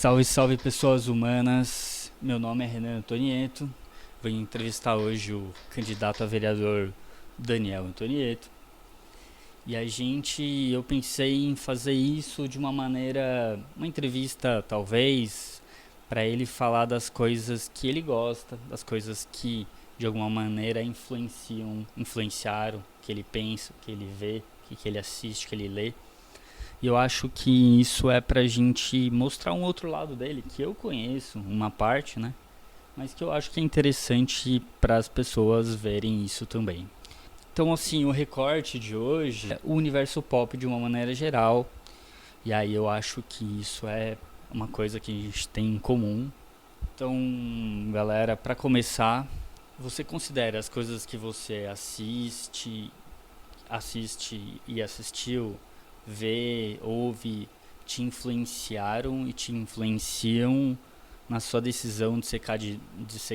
Salve, salve pessoas humanas. Meu nome é Renan Antonieto. Vou entrevistar hoje o candidato a vereador Daniel Antonieto. E eu pensei em fazer isso de uma maneira, uma entrevista talvez, para ele falar das coisas que ele gosta, das coisas que de alguma maneira influenciaram, o que ele pensa, o que ele vê, o que ele assiste, o que ele lê. E eu acho que isso é pra gente mostrar um outro lado dele, que eu conheço, uma parte, né? Mas que eu acho que é interessante para as pessoas verem isso também. Então, assim, o recorte de hoje é o universo pop de uma maneira geral. E aí eu acho que isso é uma coisa que a gente tem em comum. Então, galera, para começar, você considera as coisas que você assiste e assistiu, vê, ouve, te influenciaram e te influenciam na sua decisão de ser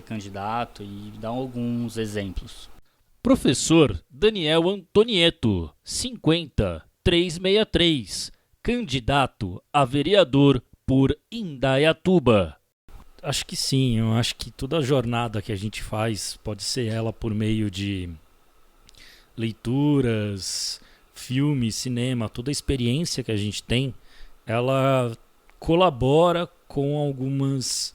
candidato, e dá alguns exemplos. Professor Daniel Antonieto, 50363, candidato a vereador por Indaiatuba. Acho que sim, eu acho que toda a jornada que a gente faz, pode ser ela por meio de leituras, filme, cinema, toda a experiência que a gente tem, ela colabora com algumas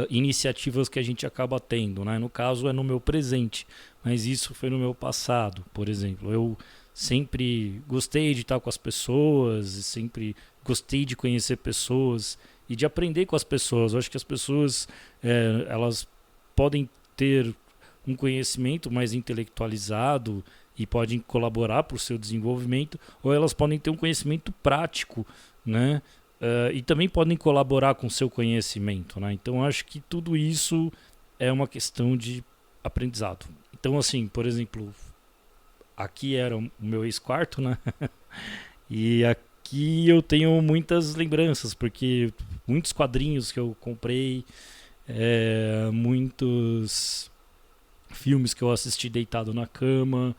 iniciativas que a gente acaba tendo, né? No caso é no meu presente, mas isso foi no meu passado, por exemplo. Eu sempre gostei de estar com as pessoas, sempre gostei de conhecer pessoas e de aprender com as pessoas. Eu acho que as pessoas elas podem ter um conhecimento mais intelectualizado e podem colaborar para o seu desenvolvimento, ou elas podem ter um conhecimento prático, né? E também podem colaborar com o seu conhecimento, né? Então, eu acho que tudo isso é uma questão de aprendizado. Então, assim, por exemplo, aqui era o meu ex-quarto, né? E aqui eu tenho muitas lembranças, porque muitos quadrinhos que eu comprei, muitos filmes que eu assisti deitado na cama,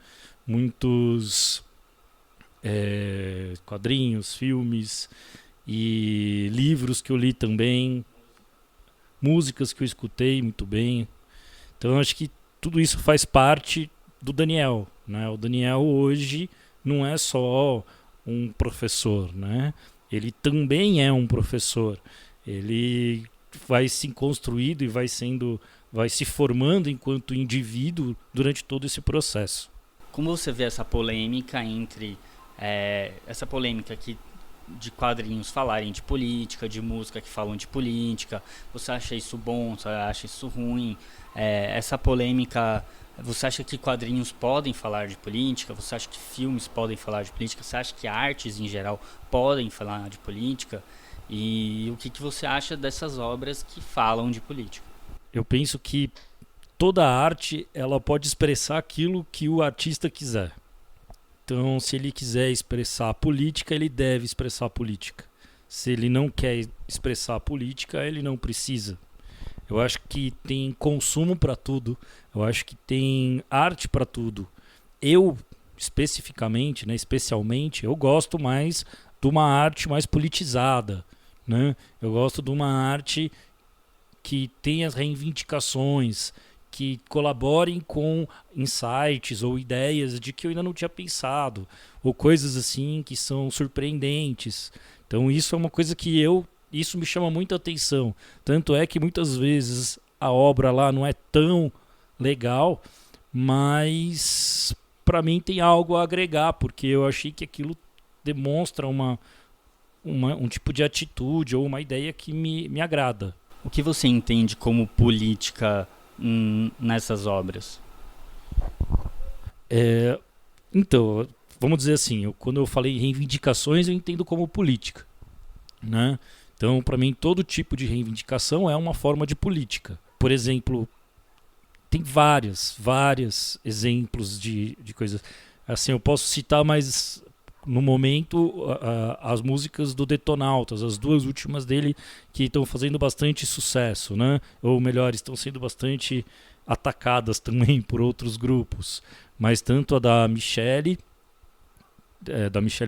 muitos quadrinhos, filmes e livros que eu li também, músicas que eu escutei muito bem. Então eu acho que tudo isso faz parte do Daniel, né? O Daniel hoje não é só um professor, né? Ele também é um professor. Ele vai se construindo e vai se formando enquanto indivíduo durante todo esse processo. Como você vê essa polêmica essa polêmica que de quadrinhos falarem de política, de música que falam de política? Você acha isso bom? Você acha isso ruim? Essa polêmica, você acha que quadrinhos podem falar de política? Você acha que filmes podem falar de política? Você acha que artes em geral podem falar de política? E o que você acha dessas obras que falam de política? Eu penso que toda arte ela pode expressar aquilo que o artista quiser. Então, se ele quiser expressar a política, ele deve expressar a política. Se ele não quer expressar a política, ele não precisa. Eu acho que tem consumo para tudo. Eu acho que tem arte para tudo. Eu, especificamente, né, especialmente, eu gosto mais de uma arte mais politizada, né? Eu gosto de uma arte que tenha reivindicações, que colaborem com insights ou ideias de que eu ainda não tinha pensado, ou coisas assim que são surpreendentes. Então isso é uma coisa que isso me chama muita atenção. Tanto é que muitas vezes a obra lá não é tão legal, mas para mim tem algo a agregar, porque eu achei que aquilo demonstra um tipo de atitude ou uma ideia que me agrada. O que você entende como política nessas obras? É, então, vamos dizer assim, quando eu falei reivindicações, eu entendo como política, né? Então, para mim, todo tipo de reivindicação é uma forma de política. Por exemplo, tem vários exemplos de coisas. Assim, eu posso citar mais no momento as músicas do Detonautas, as duas últimas dele que estão fazendo bastante sucesso, né? Ou melhor, estão sendo bastante atacadas também por outros grupos. Mas tanto a da Michelle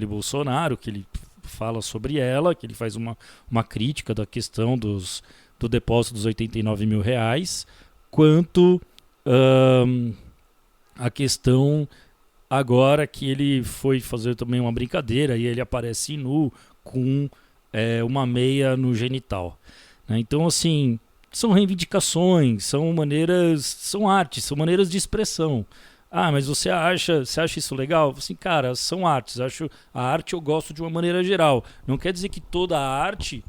Bolsonaro, que ele fala sobre ela, que ele faz uma crítica da questão do depósito dos 89 mil reais, quanto a questão agora que ele foi fazer também uma brincadeira e ele aparece nu com uma meia no genital, né? Então, assim, são reivindicações, são maneiras, são artes, são maneiras de expressão. Ah, mas você acha isso legal? Assim, cara, são artes. A arte eu gosto de uma maneira geral. Não quer dizer que toda a arte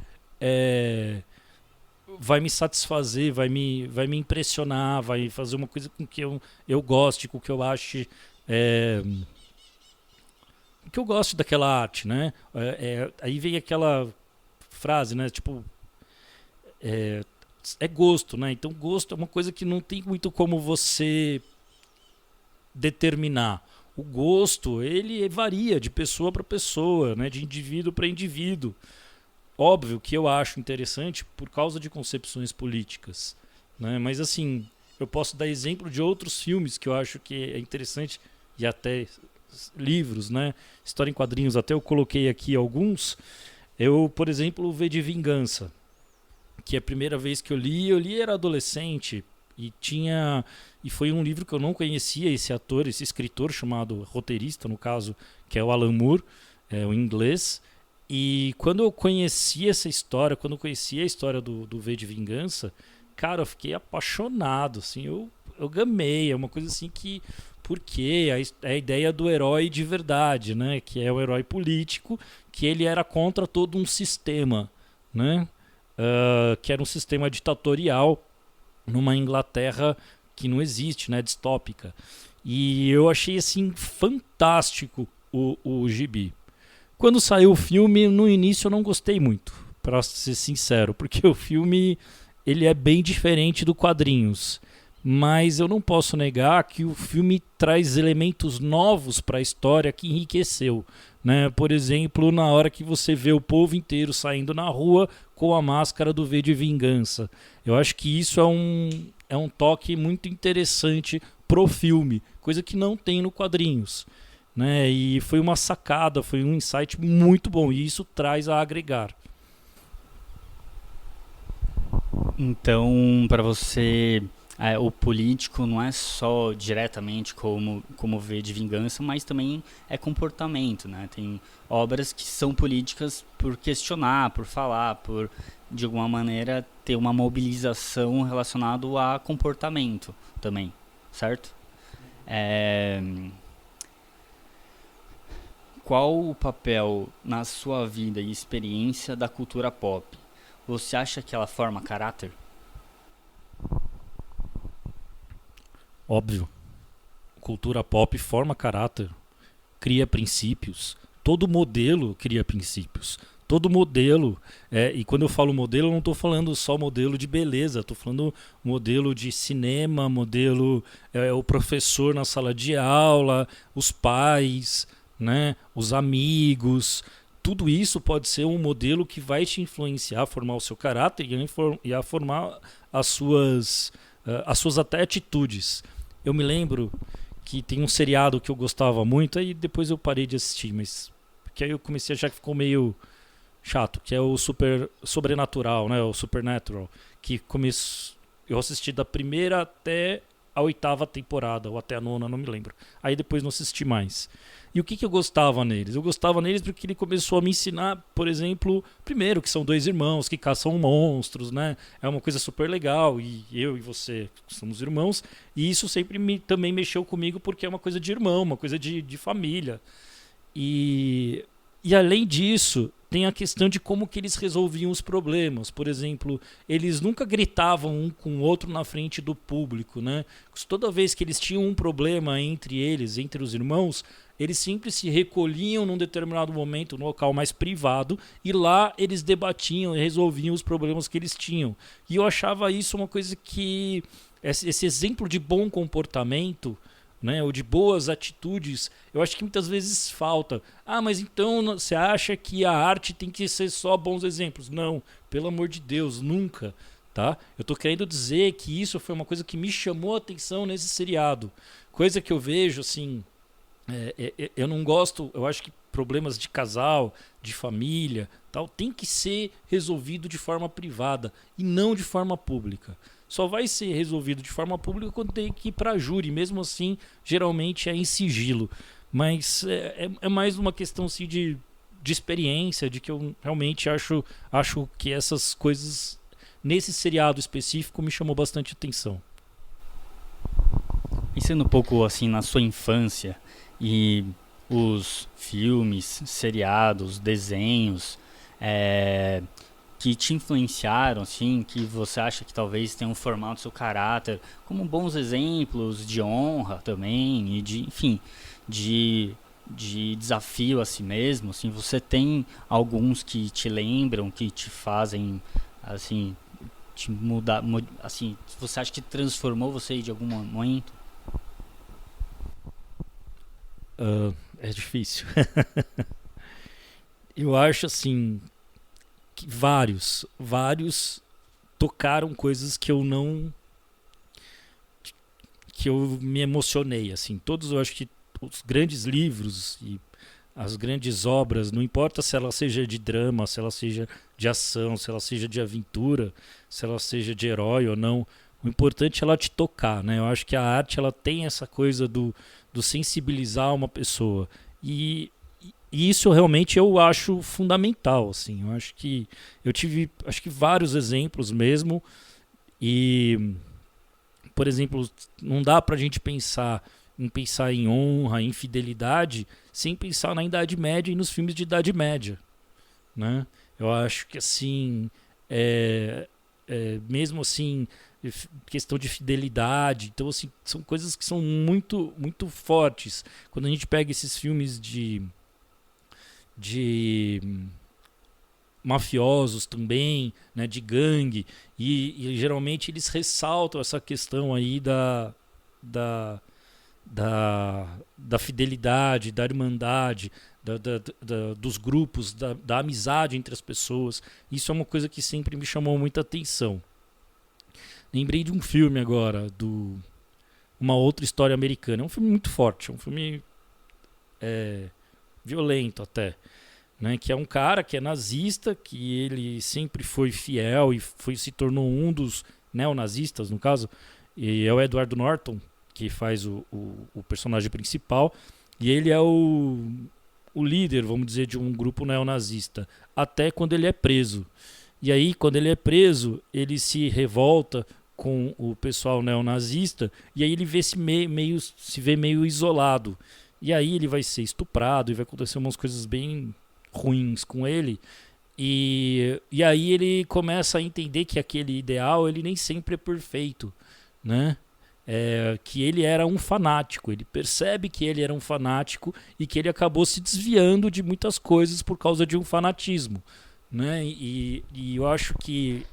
vai me satisfazer, vai me impressionar, vai fazer uma coisa com que eu goste, com que eu ache que eu gosto daquela arte, né? Aí vem aquela frase, né? Tipo, gosto, né? Então gosto é uma coisa que não tem muito como você determinar. O gosto, ele varia de pessoa para pessoa, né? De indivíduo para indivíduo. Óbvio que eu acho interessante por causa de concepções políticas, né? Mas assim, eu posso dar exemplo de outros filmes que eu acho que é interessante, e até livros, né? História em quadrinhos, até eu coloquei aqui alguns. Eu, por exemplo, V de Vingança, que é a primeira vez que eu li era adolescente e foi um livro que eu não conhecia esse ator, esse escritor chamado roteirista, no caso, que é o Alan Moore, o inglês. E quando eu conheci essa história, quando eu conheci a história do V de Vingança, cara, eu fiquei apaixonado, assim, eu gamei, é uma coisa assim que... Porque a ideia do herói de verdade, né? Que é o herói político, que ele era contra todo um sistema, né? Que era um sistema ditatorial numa Inglaterra que não existe, né? Distópica. E eu achei assim fantástico o gibi. Quando saiu o filme, no início eu não gostei muito, para ser sincero, porque o filme ele é bem diferente do quadrinhos. Mas eu não posso negar que o filme traz elementos novos para a história que enriqueceu, né? Por exemplo, na hora que você vê o povo inteiro saindo na rua com a máscara do V de Vingança. Eu acho que isso é um toque muito interessante pro filme, coisa que não tem no quadrinhos, né? E foi uma sacada, foi um insight muito bom, e isso traz a agregar. Então, para você, o político não é só diretamente como V de Vingança, mas também é comportamento, né? Tem obras que são políticas por questionar, por falar, por, de alguma maneira, ter uma mobilização relacionada a comportamento também, certo? Qual o papel na sua vida e experiência da cultura pop? Você acha que ela forma caráter? Óbvio. Cultura pop forma caráter, cria princípios. Todo modelo cria princípios. Todo modelo, e quando eu falo modelo, eu não estou falando só modelo de beleza, estou falando modelo de cinema, modelo o professor na sala de aula, os pais, né, os amigos. Tudo isso pode ser um modelo que vai te influenciar a formar o seu caráter e a formar as suas até atitudes. Eu me lembro que tem um seriado que eu gostava muito, aí depois eu parei de assistir, mas porque aí eu comecei a achar que ficou meio chato, que é o Sobrenatural, né, o Supernatural, que eu assisti da primeira até a 8ª temporada, ou até a 9ª, não me lembro. Aí depois não assisti mais. E o que eu gostava neles? Eu gostava neles porque ele começou a me ensinar, por exemplo, primeiro, que são 2 irmãos que caçam monstros, né? É uma coisa super legal, e eu e você somos irmãos, e isso sempre também mexeu comigo porque é uma coisa de irmão, uma coisa de família. E além disso, tem a questão de como que eles resolviam os problemas. Por exemplo, eles nunca gritavam um com o outro na frente do público, né? Toda vez que eles tinham um problema entre eles, entre os irmãos, eles sempre se recolhiam num determinado momento, num local mais privado, e lá eles debatiam e resolviam os problemas que eles tinham. E eu achava isso uma coisa que... Esse exemplo de bom comportamento, né, ou de boas atitudes, eu acho que muitas vezes falta. Ah, mas então você acha que a arte tem que ser só bons exemplos? Não, pelo amor de Deus, nunca. Tá? Eu tô querendo dizer que isso foi uma coisa que me chamou a atenção nesse seriado. Coisa que eu vejo, assim... eu não gosto, eu acho que problemas de casal, de família, tal, tem que ser resolvido de forma privada e não de forma pública. Só vai ser resolvido de forma pública quando tem que ir para júri, mesmo assim, geralmente é em sigilo. Mas é mais uma questão assim, de experiência, de que eu realmente acho que essas coisas, nesse seriado específico, me chamou bastante atenção. Pensando um pouco assim na sua infância e os filmes, seriados, desenhos que te influenciaram, assim, que você acha que talvez tenham formado seu caráter, como bons exemplos de honra também e de, enfim, de desafio a si mesmo, assim, você tem alguns que te lembram, que te fazem, assim, te mudar, assim, você acha que transformou você de algum momento? É difícil. Eu acho assim que vários tocaram coisas que eu não, que eu me emocionei, assim. Todos, eu acho que os grandes livros e as grandes obras, não importa se ela seja de drama, se ela seja de ação, se ela seja de aventura, se ela seja de herói ou não, o importante é ela te tocar, né? Eu acho que a arte, ela tem essa coisa do sensibilizar uma pessoa. E isso realmente eu acho fundamental, assim. Eu acho que eu tive, acho que vários exemplos mesmo. E, por exemplo, não dá pra gente pensar em honra, em fidelidade, sem pensar na Idade Média e nos filmes de Idade Média, né? Eu acho que assim, mesmo assim, questão de fidelidade, então assim, são coisas que são muito, muito fortes. Quando a gente pega esses filmes de mafiosos também, né, de gangue, e geralmente eles ressaltam essa questão aí da fidelidade, da irmandade, dos grupos, da amizade entre as pessoas. Isso é uma coisa que sempre me chamou muita atenção. Lembrei de um filme agora, Uma Outra História Americana. É um filme muito forte, é um filme violento até, né? Que é um cara que é nazista, que ele sempre foi fiel e se tornou um dos neonazistas, no caso, e é o Edward Norton que faz o personagem principal, e ele é o líder, vamos dizer, de um grupo neonazista, até quando ele é preso. E aí, quando ele é preso, ele se revolta com o pessoal neonazista, e aí ele se vê meio isolado. E aí ele vai ser estuprado, e vai acontecer umas coisas bem ruins com ele. E aí ele começa a entender que aquele ideal, ele nem sempre é perfeito, né? Que ele era um fanático, ele percebe que ele era um fanático e que ele acabou se desviando de muitas coisas por causa de um fanatismo, né? E eu acho que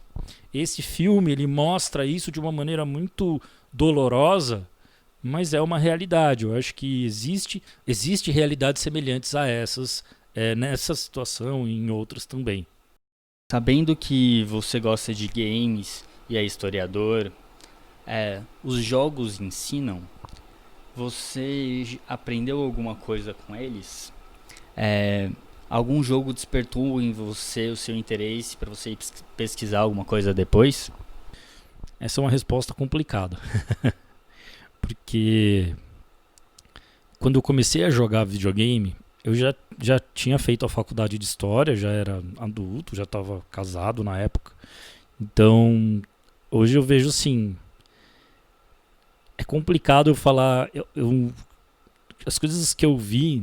esse filme, ele mostra isso de uma maneira muito dolorosa, mas é uma realidade. Eu acho que existe realidades semelhantes a essas, nessa situação e em outras também. Sabendo que você gosta de games e é historiador, os jogos ensinam, você aprendeu alguma coisa com eles? Algum jogo despertou em você o seu interesse para você pesquisar alguma coisa depois? Essa é uma resposta complicada. Porque quando eu comecei a jogar videogame, eu já tinha feito a faculdade de História, já era adulto, já estava casado na época. Então, hoje eu vejo assim, é complicado eu falar, as coisas que eu vi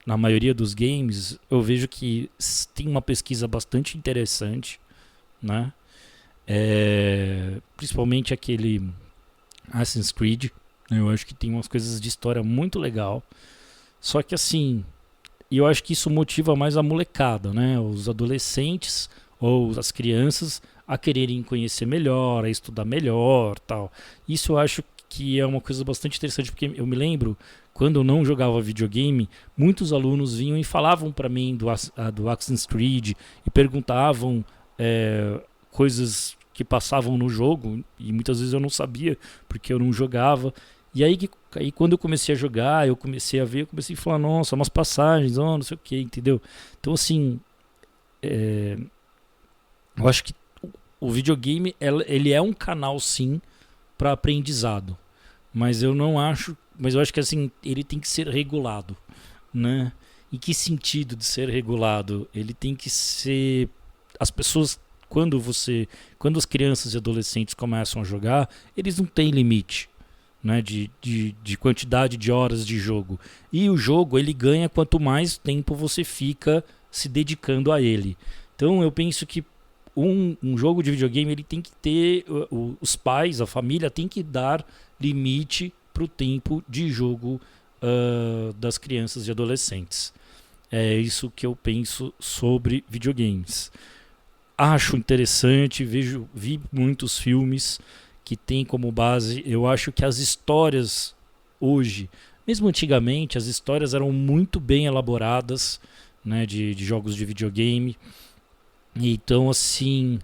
na maioria dos games, eu vejo que tem uma pesquisa bastante interessante, né? Principalmente aquele Assassin's Creed, né? Eu acho que tem umas coisas de história muito legal. Só que assim, eu acho que isso motiva mais a molecada, né? Os adolescentes ou as crianças a quererem conhecer melhor, a estudar melhor, tal. Isso eu acho que é uma coisa bastante interessante, porque eu me lembro, quando eu não jogava videogame, muitos alunos vinham e falavam para mim do Assassin's Creed e perguntavam coisas que passavam no jogo, e muitas vezes eu não sabia, porque eu não jogava. E aí quando eu comecei a jogar, eu comecei a ver, eu comecei a falar, nossa, umas passagens, não sei o que, entendeu? Então assim, é, eu acho que o videogame, ele é um canal sim para aprendizado, mas eu acho que assim, ele tem que ser regulado, né? Em que sentido de ser regulado? Ele tem que ser as pessoas quando as crianças e adolescentes começam a jogar, eles não têm limite, né, de quantidade de horas de jogo. E o jogo ele ganha quanto mais tempo você fica se dedicando a ele. Então eu penso que um jogo de videogame ele tem que ter os pais, a família tem que dar limite para o tempo de jogo das crianças e adolescentes. É isso que eu penso sobre videogames. Acho interessante, vi muitos filmes que tem como base. Eu acho que as histórias hoje, mesmo antigamente, as histórias eram muito bem elaboradas, né, de jogos de videogame. Então, assim,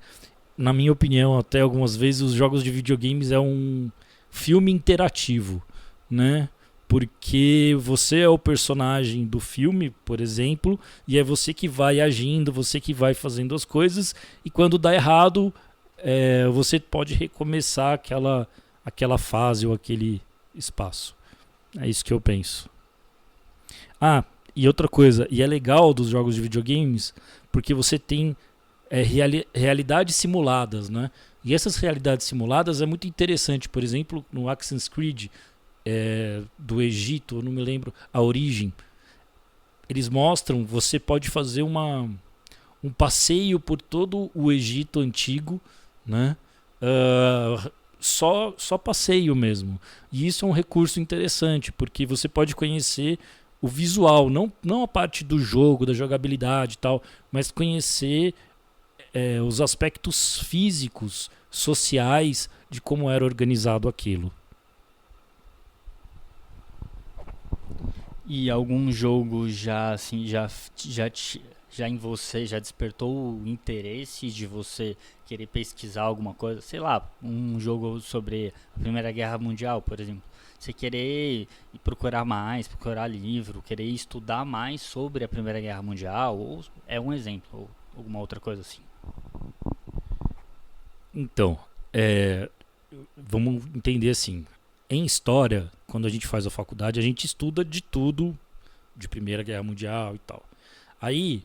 na minha opinião, até algumas vezes os jogos de videogames é um filme interativo, né? Porque você é o personagem do filme, por exemplo, e é você que vai agindo, você que vai fazendo as coisas, e quando dá errado, você pode recomeçar aquela fase ou aquele espaço. É isso que eu penso. Ah, e outra coisa, e é legal dos jogos de videogames, porque você tem realidades simuladas, né? E essas realidades simuladas é muito interessante. Por exemplo, no Assassin's Creed do Egito, eu não me lembro, a origem. Eles mostram, você pode fazer um passeio por todo o Egito antigo, né? Só passeio mesmo. E isso é um recurso interessante, porque você pode conhecer o visual, não a parte do jogo, da jogabilidade e tal, mas conhecer os aspectos físicos, sociais de como era organizado aquilo. E algum jogo já assim já em você já despertou o interesse de você querer pesquisar alguma coisa, sei lá, um jogo sobre a Primeira Guerra Mundial, por exemplo. Você querer ir procurar mais, procurar livro, querer estudar mais sobre a Primeira Guerra Mundial, ou é um exemplo, ou alguma outra coisa assim. Então, vamos entender assim. Em história, quando a gente faz a faculdade, a gente estuda de tudo, de Primeira Guerra Mundial e tal. Aí,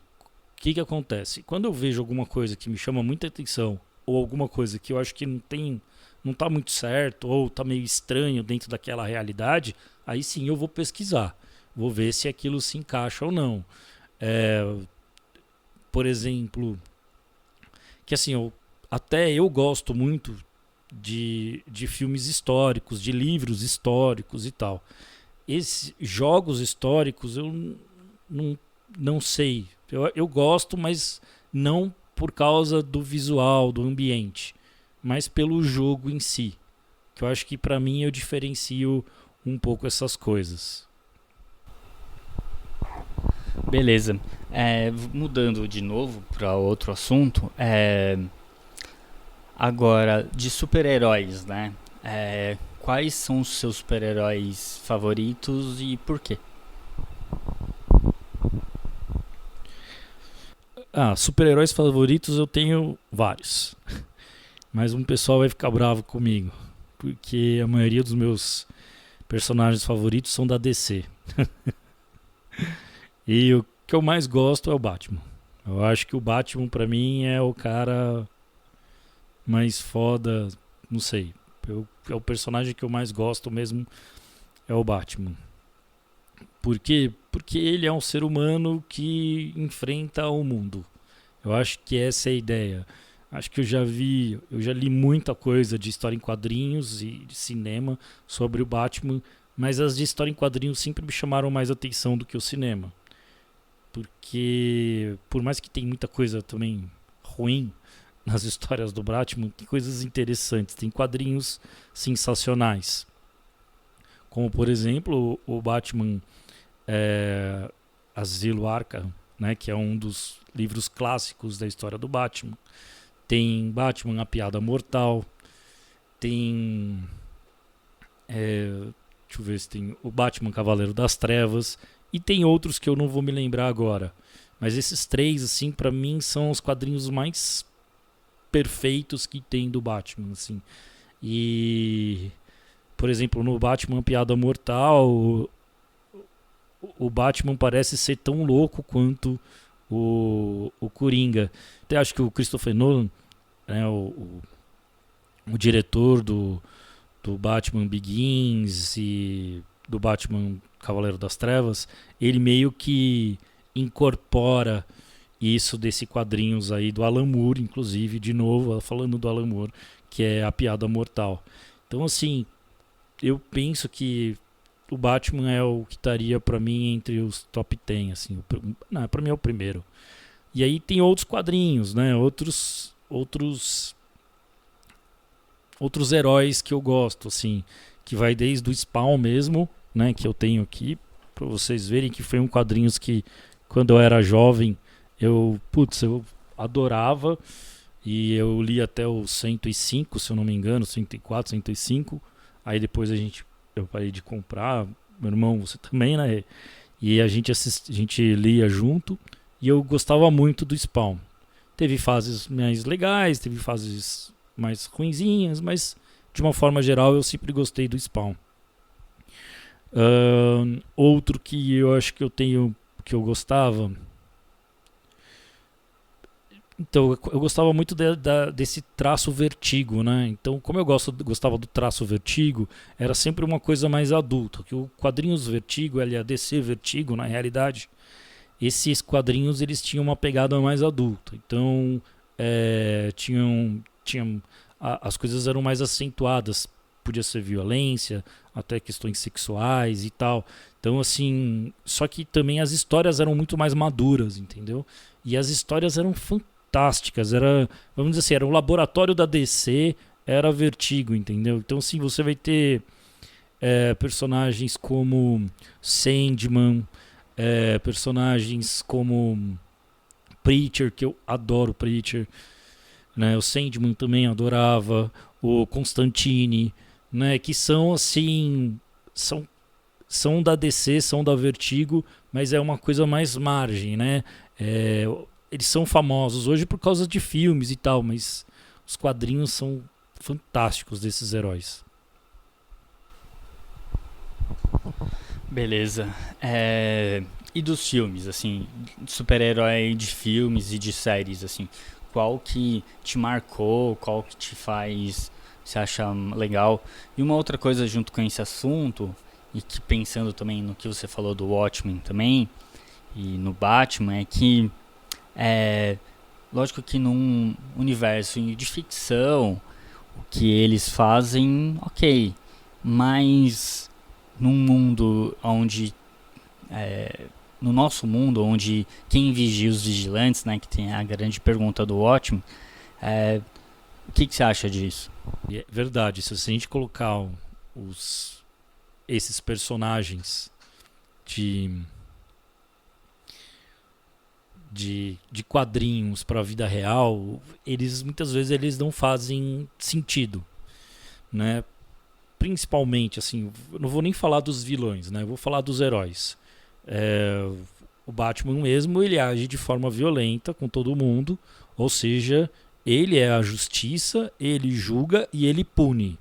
o que acontece? Quando eu vejo alguma coisa que me chama muita atenção, ou alguma coisa que eu acho que não tá muito certo, ou tá meio estranho dentro daquela realidade, aí sim eu vou pesquisar. Vou ver se aquilo se encaixa ou não. Por exemplo, que assim, até eu gosto muito de filmes históricos, de livros históricos e tal. Esses jogos históricos eu não, não sei. Eu gosto, mas não por causa do visual, do ambiente, mas pelo jogo em si. Que eu acho que pra mim eu diferencio um pouco essas coisas. Beleza. Mudando de novo para outro assunto, agora de super-heróis, né? Quais são os seus super-heróis favoritos e por quê? Super-heróis favoritos eu tenho vários. Mas um pessoal vai ficar bravo comigo. Porque a maioria dos meus personagens favoritos são da DC. E o que eu mais gosto é o Batman. Eu acho que o Batman pra mim é o cara mais foda, não sei. É o personagem que eu mais gosto mesmo, é o Batman. Por quê? Porque ele é um ser humano que enfrenta o mundo. Eu acho que essa é a ideia. Acho que eu já li muita coisa de história em quadrinhos e de cinema sobre o Batman, mas as de história em quadrinhos sempre me chamaram mais atenção do que o cinema. Porque, por mais que tem muita coisa também ruim nas histórias do Batman, tem coisas interessantes, tem quadrinhos sensacionais. Como, por exemplo, o Batman Asilo Arkham, né, que é um dos livros clássicos da história do Batman. Tem Batman, A Piada Mortal, tem Deixa eu ver se tem o Batman Cavaleiro das Trevas. E tem outros que eu não vou me lembrar agora. Mas esses 3, assim, pra mim são os quadrinhos mais perfeitos que tem do Batman, assim. E, por exemplo, no Batman Piada Mortal, o Batman parece ser tão louco quanto o Coringa. Até acho que o Christopher Nolan, né, o diretor do Batman Begins e do Batman Cavaleiro das Trevas, ele meio que incorpora isso desse quadrinhos aí do Alan Moore, inclusive, de novo, falando do Alan Moore, que é a Piada Mortal. Então, assim, eu penso que o Batman é o que estaria pra mim entre os top 10, assim. Não, pra mim é o primeiro. E aí tem outros quadrinhos, né? Outros heróis que eu gosto, assim, que vai desde o Spawn mesmo, né, que eu tenho aqui, pra vocês verem que foi um quadrinhos que, quando eu era jovem, eu adorava, e eu li até o 105, se eu não me engano, 104, 105, aí depois eu parei de comprar, meu irmão, você também, né, e a gente lia junto, e eu gostava muito do Spawn. Teve fases mais legais, teve fases mais ruinzinhas, mas de uma forma geral eu sempre gostei do Spawn. Outro que eu acho que que eu gostava. Então, eu gostava muito desse traço Vertigo, né? Então, como eu gostava do traço Vertigo, era sempre uma coisa mais adulta. Que o quadrinhos Vertigo, a DC Vertigo, na realidade, esses quadrinhos eles tinham uma pegada mais adulta. Então, as coisas eram mais acentuadas. Podia ser violência, até questões sexuais e tal. Então, assim, só que também as histórias eram muito mais maduras, entendeu? E as histórias eram fantásticas. Vamos dizer assim, era o laboratório da DC, era Vertigo, entendeu? Então, assim, você vai ter personagens como Sandman, personagens como Preacher, que eu adoro Preacher, né? O Sandman também adorava, o Constantine, né? Que são assim, são da DC, são da Vertigo, mas é uma coisa mais margem, né? Eles são famosos hoje por causa de filmes e tal, mas os quadrinhos são fantásticos desses heróis. Beleza. E dos filmes, assim, super-herói de filmes e de séries, assim, qual que te marcou, qual que te faz você acha legal? E uma outra coisa junto com esse assunto, e que pensando também no que você falou do Watchmen também, e no Batman, é que lógico que num universo de ficção, o que eles fazem, ok, mas num mundo onde no nosso mundo, onde quem vigia os vigilantes, né, que tem a grande pergunta do Watchmen, o que você acha disso? É verdade, se a gente colocar esses personagens de quadrinhos para a vida real, muitas vezes eles não fazem sentido, né? Principalmente, assim, eu não vou nem falar dos vilões, né? Eu vou falar dos heróis. O Batman mesmo, ele age de forma violenta com todo mundo, ou seja, ele é a justiça, ele julga e ele pune,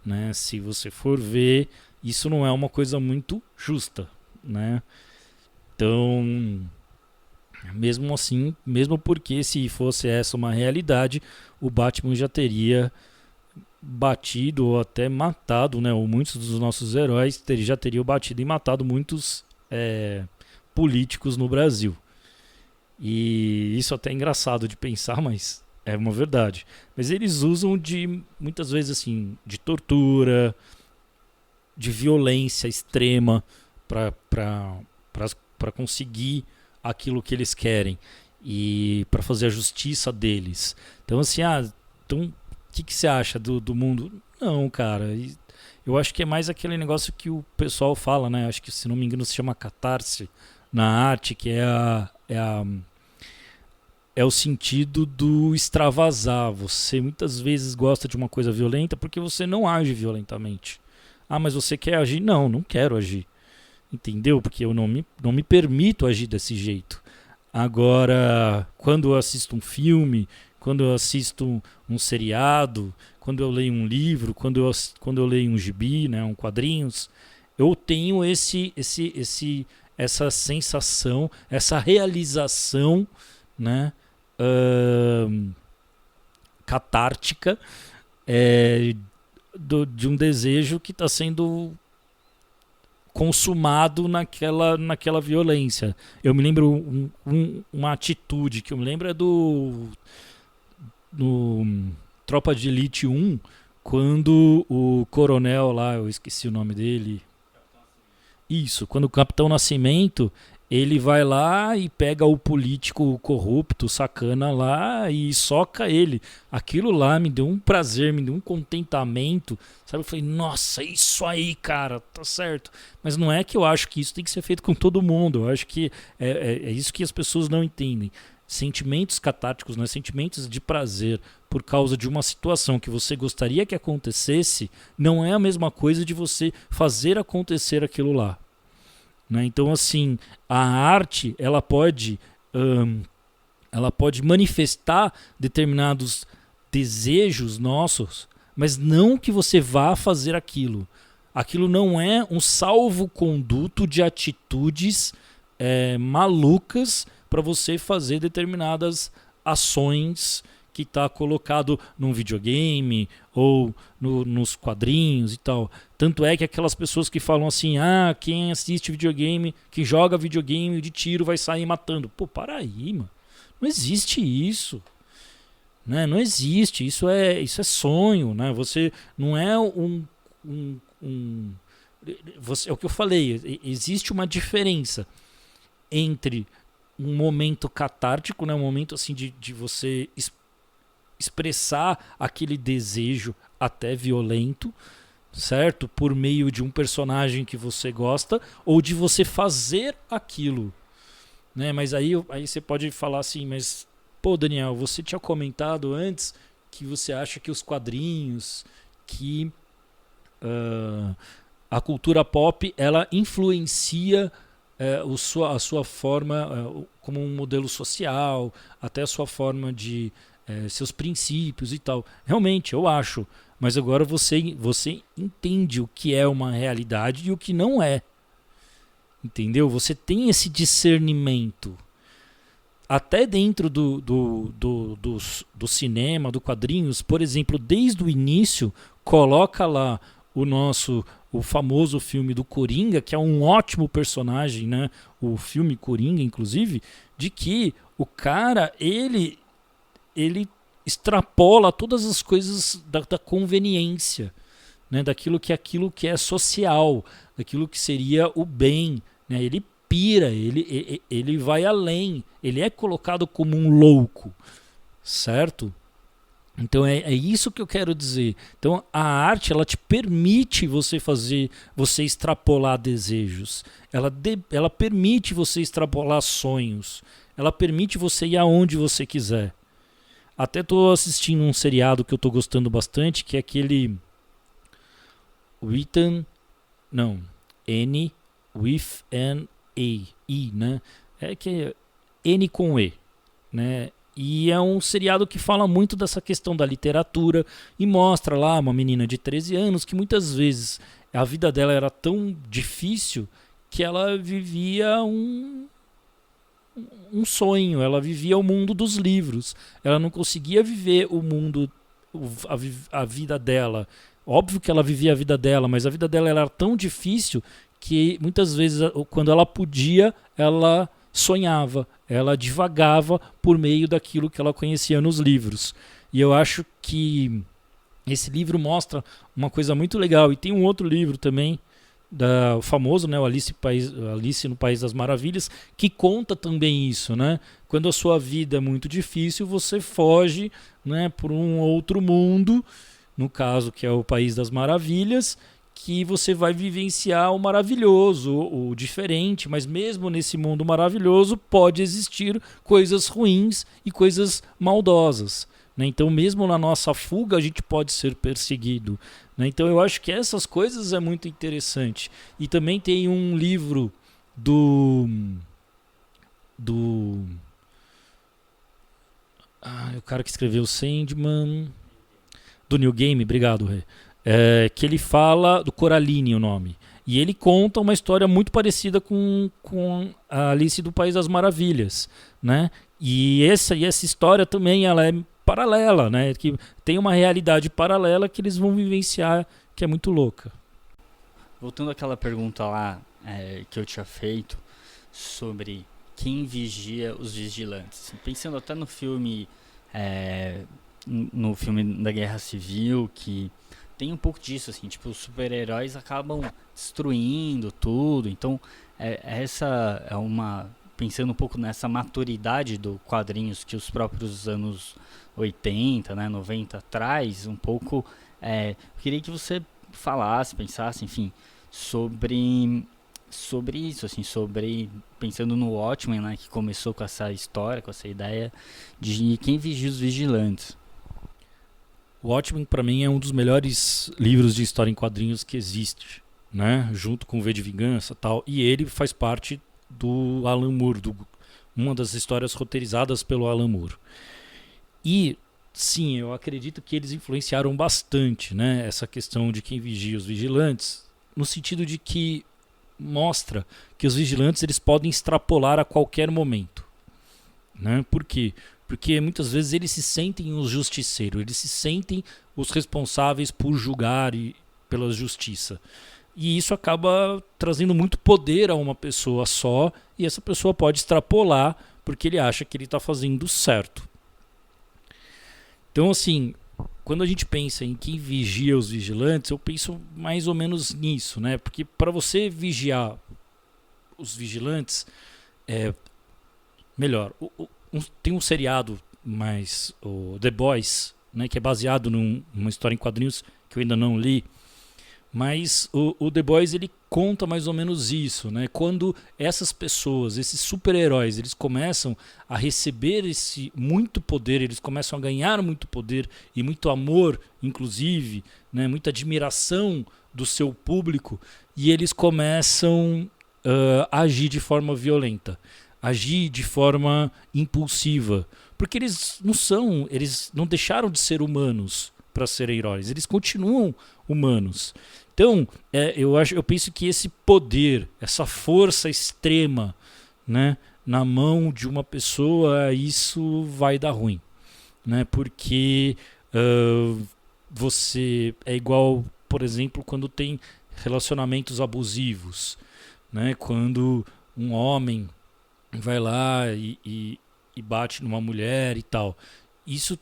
né? Se você for ver, isso não é uma coisa muito justa, né? Então, mesmo assim, mesmo porque se fosse essa uma realidade, o Batman já teria batido ou até matado, né? Ou muitos dos nossos heróis já teriam batido e matado muitos políticos no Brasil. E isso até é engraçado de pensar, mas é uma verdade. Mas eles usam muitas vezes assim, de tortura, de violência extrema para conseguir aquilo que eles querem e para fazer a justiça deles. Então assim, então o que você acha do mundo? Não, cara, eu acho que é mais aquele negócio que o pessoal fala, né? Acho que, se não me engano, se chama catarse na arte, que é o sentido do extravasar. Você muitas vezes gosta de uma coisa violenta porque você não age violentamente. Ah, mas você quer agir? Não, não quero agir. Entendeu? Porque eu não me permito agir desse jeito. Agora, quando eu assisto um filme, quando eu assisto um seriado, quando eu leio um livro, quando eu leio um gibi, né, um quadrinhos, eu tenho essa sensação, essa realização, né, catártica, de um desejo que está sendo consumado naquela violência. Eu me lembro uma atitude que eu me lembro é no Tropa de Elite 1, quando o coronel lá, eu esqueci o nome dele. Isso, quando o Capitão Nascimento, ele vai lá e pega o político corrupto, sacana lá e soca ele. Aquilo lá me deu um prazer, me deu um contentamento. Sabe? Eu falei, nossa, isso aí, cara, tá certo. Mas não é que eu acho que isso tem que ser feito com todo mundo. Eu acho que é isso que as pessoas não entendem. Sentimentos catárticos, né? Sentimentos de prazer por causa de uma situação que você gostaria que acontecesse, não é a mesma coisa de você fazer acontecer aquilo lá. Né? Então, assim, a arte ela pode manifestar determinados desejos nossos, mas não que você vá fazer aquilo. Aquilo não é um salvo-conduto de atitudes malucas para você fazer determinadas ações que está colocado num videogame ou nos quadrinhos e tal. Tanto é que aquelas pessoas que falam assim, quem assiste videogame, quem joga videogame de tiro vai sair matando. Pô, para aí, mano. Não existe isso. Né? Não existe. Isso é sonho. Né? Você não é é o que eu falei. Existe uma diferença entre um momento catártico, né? Um momento assim de você expressar aquele desejo até violento, certo? Por meio de um personagem que você gosta ou de você fazer aquilo, né? Mas aí você pode falar assim, mas pô, Daniel, você tinha comentado antes que você acha que os quadrinhos, que a cultura pop, ela influencia a sua forma como um modelo social, até a sua forma de seus princípios e tal. Realmente, eu acho. Mas agora você entende o que é uma realidade e o que não é. Entendeu? Você tem esse discernimento. Até dentro do cinema, do quadrinhos, por exemplo, desde o início, coloca lá o famoso filme do Coringa, que é um ótimo personagem, né? O filme Coringa, inclusive, de que o cara, ele extrapola todas as coisas da conveniência, né? Daquilo que é social, daquilo que seria o bem, né? Ele pira, ele vai além, ele é colocado como um louco, certo? Então é isso que eu quero dizer. Então a arte, ela te permite você extrapolar desejos, ela permite você extrapolar sonhos, ela permite você ir aonde você quiser. Até estou assistindo um seriado que eu estou gostando bastante, que é aquele N with an E, né? É que é N com E, né? E é um seriado que fala muito dessa questão da literatura e mostra lá uma menina de 13 anos que muitas vezes a vida dela era tão difícil que ela vivia um sonho, ela vivia o mundo dos livros. Ela não conseguia viver o mundo, a vida dela. Óbvio que ela vivia a vida dela, mas a vida dela era tão difícil que muitas vezes, quando ela podia, ela sonhava, ela divagava por meio daquilo que ela conhecia nos livros. E eu acho que esse livro mostra uma coisa muito legal. E tem um outro livro também, o famoso, né, o Alice no País das Maravilhas, que conta também isso, né? Quando a sua vida é muito difícil, você foge, né, por um outro mundo, no caso que é o País das Maravilhas, que você vai vivenciar o maravilhoso, o diferente, mas mesmo nesse mundo maravilhoso pode existir coisas ruins e coisas maldosas, né? Então, mesmo na nossa fuga, a gente pode ser perseguido, né? Então, eu acho que essas coisas é muito interessante. E também tem um livro do o cara que escreveu Sandman, do Neil Gaiman, obrigado, Rê. Que ele fala do Coraline, o nome. E ele conta uma história muito parecida com a Alice do País das Maravilhas, né? E essa história também ela é paralela, né? Que tem uma realidade paralela que eles vão vivenciar, que é muito louca. Voltando àquela pergunta lá que eu tinha feito sobre quem vigia os vigilantes. Pensando até no filme da Guerra Civil, que tem um pouco disso, assim, tipo, os super-heróis acabam destruindo tudo. Então, essa é uma... Pensando um pouco nessa maturidade do quadrinhos que os próprios anos 80, né, 90 traz, um pouco... eu queria que você falasse, pensasse, enfim, sobre isso, assim, pensando no Watchmen, né, que começou com essa história, com essa ideia de quem vigia os vigilantes. O Watchmen, para mim, é um dos melhores livros de história em quadrinhos que existe, né? Junto com o V de Vingança e tal. E ele faz parte do Alan Moore, uma das histórias roteirizadas pelo Alan Moore. E, sim, eu acredito que eles influenciaram bastante, né? Essa questão de quem vigia os vigilantes, no sentido de que mostra que os vigilantes eles podem extrapolar a qualquer momento, né? Por quê? Porque muitas vezes eles se sentem os justiceiros, eles se sentem os responsáveis por julgar pela justiça. E isso acaba trazendo muito poder a uma pessoa só, e essa pessoa pode extrapolar porque ele acha que ele está fazendo certo. Então, assim, quando a gente pensa em quem vigia os vigilantes, eu penso mais ou menos nisso, né? Porque para você vigiar os vigilantes, melhor, tem um seriado mais o The Boys, né, que é baseado numa história em quadrinhos que eu ainda não li, mas o The Boys ele conta mais ou menos isso, né? Quando essas pessoas, esses super-heróis, eles começam a receber esse muito poder, eles começam a ganhar muito poder e muito amor, inclusive, né, muita admiração do seu público, e eles começam a agir de forma violenta, agir de forma impulsiva, porque eles não deixaram de ser humanos para serem heróis, eles continuam humanos. Então, eu penso que esse poder, essa força extrema, né, na mão de uma pessoa, isso vai dar ruim, né? Porque você é igual, por exemplo, quando tem relacionamentos abusivos, né? Quando um homem vai lá e bate numa mulher e tal. Isso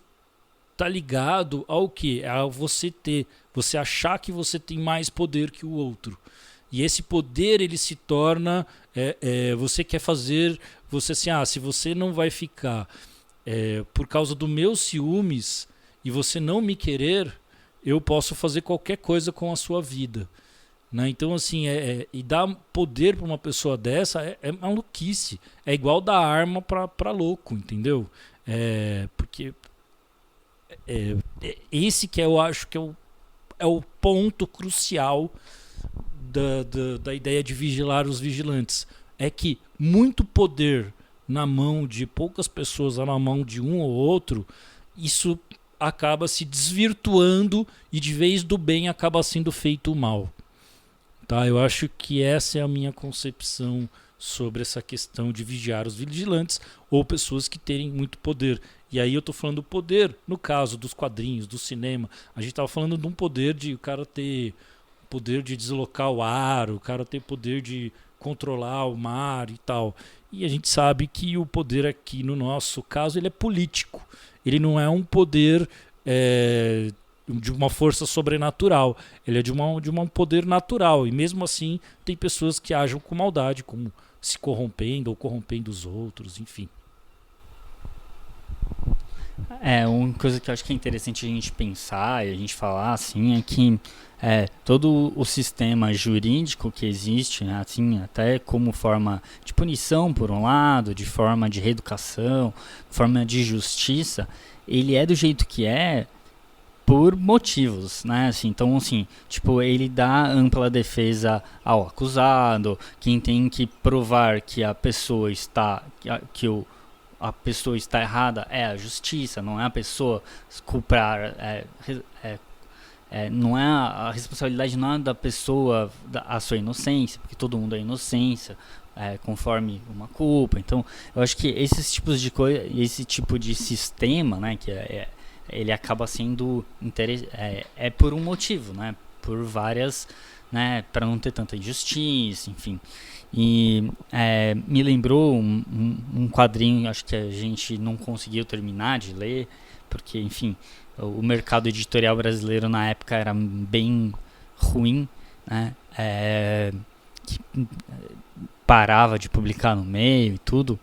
tá ligado ao quê? A você achar que você tem mais poder que o outro. E esse poder ele se torna, você quer fazer, você assim, se você não vai ficar por causa dos meus ciúmes e você não me querer, eu posso fazer qualquer coisa com a sua vida. Né? Então, assim, e dar poder para uma pessoa dessa é maluquice. É igual dar arma para louco, entendeu? Porque esse que eu acho que é o ponto crucial da ideia de vigilar os vigilantes. É que muito poder na mão de poucas pessoas, na mão de um ou outro, isso acaba se desvirtuando e de vez do bem acaba sendo feito o mal. Tá? Eu acho que essa é a minha concepção sobre essa questão de vigiar os vigilantes ou pessoas que terem muito poder. E aí eu estou falando do poder, no caso dos quadrinhos, do cinema. A gente estava falando de um poder de o cara ter poder de deslocar o ar, o cara ter poder de controlar o mar e tal. E a gente sabe que o poder aqui, no nosso caso, ele é político. Ele não é um poder de uma força sobrenatural. Ele é de um poder natural. E mesmo assim, tem pessoas que agem com maldade, como se corrompendo ou corrompendo os outros, enfim. Uma coisa que eu acho que é interessante a gente pensar e a gente falar assim é que todo o sistema jurídico que existe, né, assim, até como forma de punição por um lado, de forma de reeducação, forma de justiça, ele é do jeito que é por motivos, né? Assim, então, assim, tipo, ele dá ampla defesa ao acusado, quem tem que provar que a pessoa está, a pessoa está errada é a justiça, não é a pessoa culpar, não é a responsabilidade não é da pessoa a sua inocência, porque todo mundo é inocência, conforme uma culpa. Então, eu acho que esses tipos de coisa, esse tipo de sistema, né, que ele acaba sendo por um motivo, né, por várias, né, para não ter tanta injustiça, enfim. E me lembrou um quadrinho, acho que a gente não conseguiu terminar de ler, porque, enfim, o mercado editorial brasileiro na época era bem ruim, né? Que parava de publicar no meio e tudo.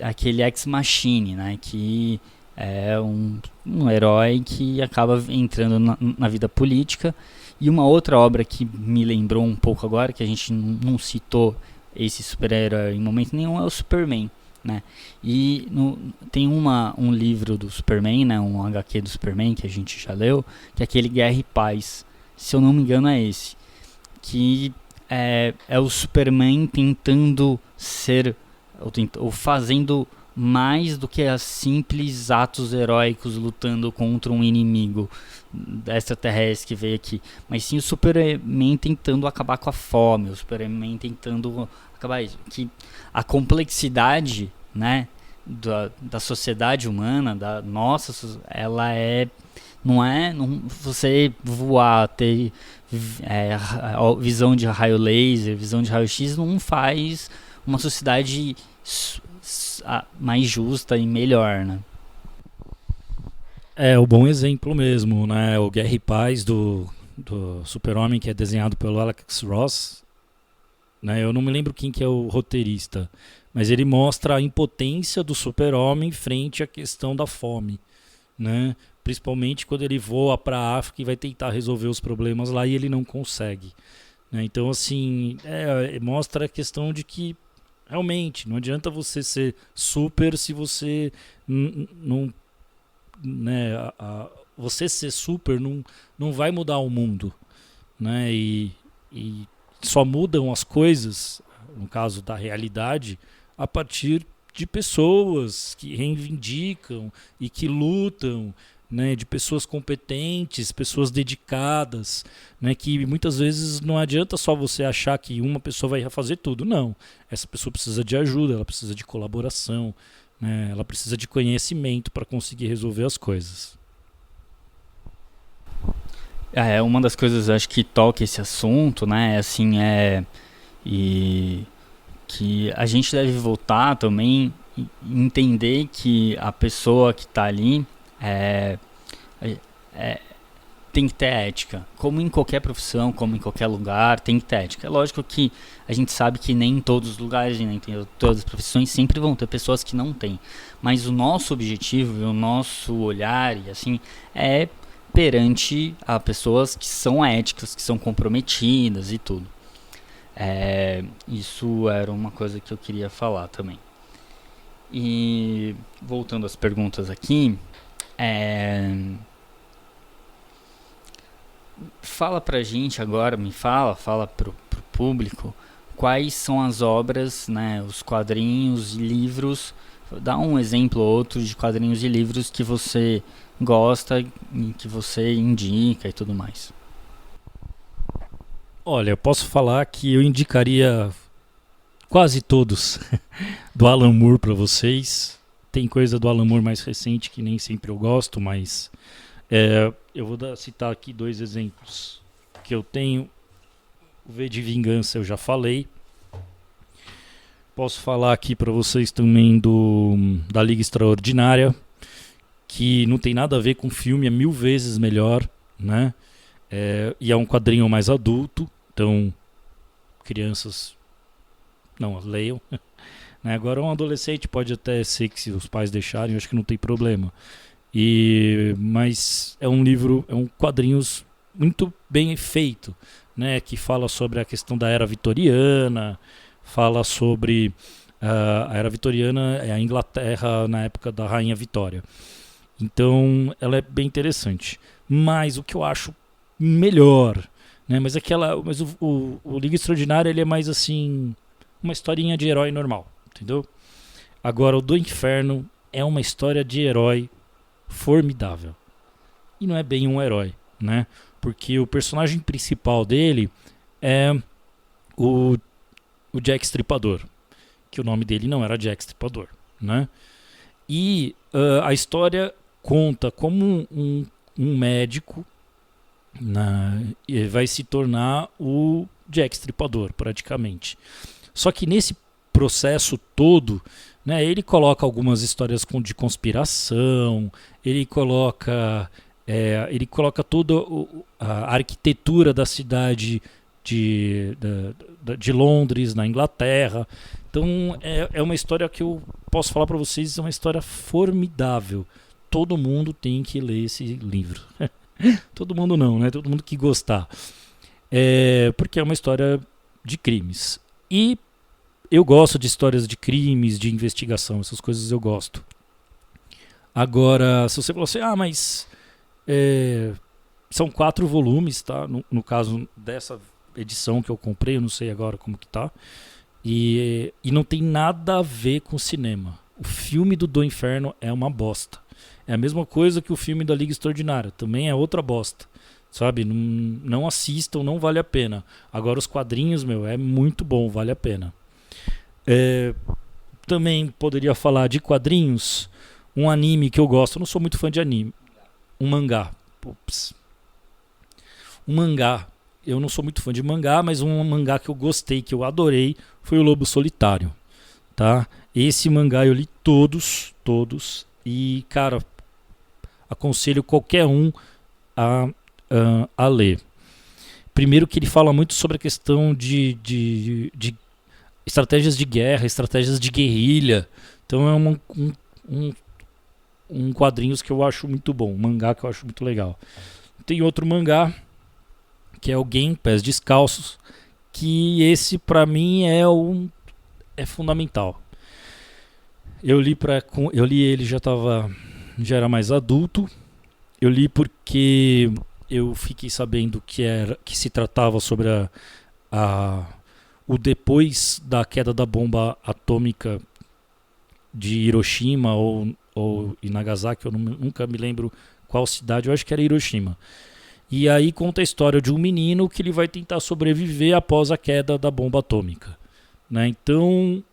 Aquele Ex Machina, né? Que é um herói que acaba entrando na vida política. E uma outra obra que me lembrou um pouco agora, que a gente não citou esse super-herói em momento nenhum, é o Superman, né? E tem um livro do Superman, né, um HQ do Superman que a gente já leu, que é aquele Guerra e Paz. Se eu não me engano é esse. Que é o Superman tentando ser, ou fazendo mais do que as simples atos heróicos lutando contra um inimigo extraterrestre que veio aqui, mas sim o Superman tentando acabar com a fome, o Superman tentando acabar isso, que a complexidade, né, da sociedade humana, da nossa, ela não você voar, ter visão de raio laser, visão de raio X não faz uma sociedade mais justa e melhor, né? É o bom exemplo mesmo, né? O Guerra e Paz do Super-Homem, que é desenhado pelo Alex Ross, né? Eu não me lembro quem que é o roteirista, mas ele mostra a impotência do Super-Homem frente à questão da fome, né? Principalmente quando ele voa para a África e vai tentar resolver os problemas lá e ele não consegue, né? Então, assim, mostra a questão de que realmente não adianta você ser super se você não, né, você ser super não vai mudar o mundo, né? E só mudam as coisas, no caso da realidade, a partir de pessoas que reivindicam e que lutam, né, de pessoas competentes, pessoas dedicadas, né, que muitas vezes não adianta só você achar que uma pessoa vai fazer tudo, não. Essa pessoa precisa de ajuda, ela precisa de colaboração, né, ela precisa de conhecimento para conseguir resolver as coisas. Uma das coisas acho que toca esse assunto, né, assim, e que a gente deve voltar também e entender que a pessoa que está ali tem que ter ética. Como em qualquer profissão, como em qualquer lugar, tem que ter ética. É lógico que a gente sabe que nem em todos os lugares, nem em todas as profissões sempre vão ter pessoas que não têm. Mas o nosso objetivo e o nosso olhar e assim é perante a pessoas que são éticas, que são comprometidas e tudo. Isso era uma coisa que eu queria falar também. E voltando às perguntas aqui, fala pra gente agora, fala pro público quais são as obras, né, os quadrinhos e livros, dá um exemplo ou outro de quadrinhos e livros que você gosta e que você indica e tudo mais. Olha, eu posso falar que eu indicaria quase todos do Alan Moore para vocês. Tem coisa do Alan Moore mais recente que nem sempre eu gosto, mas eu vou citar aqui 2 exemplos que eu tenho. O V de Vingança eu já falei. Posso falar aqui para vocês também da Liga Extraordinária, que não tem nada a ver com filme, é 1000 vezes melhor, né? E é um quadrinho mais adulto, então crianças não leiam, né? Agora um adolescente pode até ser que se os pais deixarem, eu acho que não tem problema. Mas é um livro, é um quadrinhos muito bem feito, né? Que fala sobre a questão da era vitoriana, fala sobre a era vitoriana é a Inglaterra na época da Rainha Vitória. Então ela é bem interessante. Mas o que eu acho melhor, né? Mas o Liga Extraordinária ele é mais assim uma historinha de herói normal, entendeu? Agora o do Inferno é uma história de herói formidável. E não é bem um herói, né? Porque o personagem principal dele é o Jack Stripador, que o nome dele não era Jack Stripador, né? E a história conta como um médico vai se tornar o Jack Stripador, praticamente. Só que nesse processo todo, né, ele coloca algumas histórias de conspiração, ele coloca toda a arquitetura da cidade de Londres, na Inglaterra. Então é uma história que eu posso falar para vocês, é uma história formidável. Todo mundo tem que ler esse livro. Todo mundo não, né? Todo mundo que gostar. Porque é uma história de crimes. E eu gosto de histórias de crimes, de investigação, essas coisas eu gosto. Agora, se você falar assim, mas são 4 volumes, tá? No caso dessa edição que eu comprei, eu não sei agora como que tá. E não tem nada a ver com cinema. O filme do Inferno é uma bosta. É a mesma coisa que o filme da Liga Extraordinária, também é outra bosta. Sabe? Não assistam, não vale a pena. Agora os quadrinhos, é muito bom, vale a pena. Também poderia falar de quadrinhos, um anime que eu gosto, eu não sou muito fã de anime. Um mangá. Um mangá. Eu não sou muito fã de mangá, mas um mangá que eu gostei, que eu adorei, foi o Lobo Solitário. Tá? Esse mangá eu li todos. E, cara, aconselho qualquer um a ler. Primeiro que ele fala muito sobre a questão de estratégias de guerra, estratégias de guerrilha. Então é um quadrinhos que eu acho muito bom, um mangá que eu acho muito legal. Tem outro mangá que é o Gen Pés Descalços, que esse pra mim é fundamental. Eu li ele já era mais adulto. Eu li porque eu fiquei sabendo que se tratava sobre o depois da queda da bomba atômica de Hiroshima ou Nagasaki, eu nunca me lembro qual cidade, eu acho que era Hiroshima. E aí conta a história de um menino que ele vai tentar sobreviver após a queda da bomba atômica, né? Então,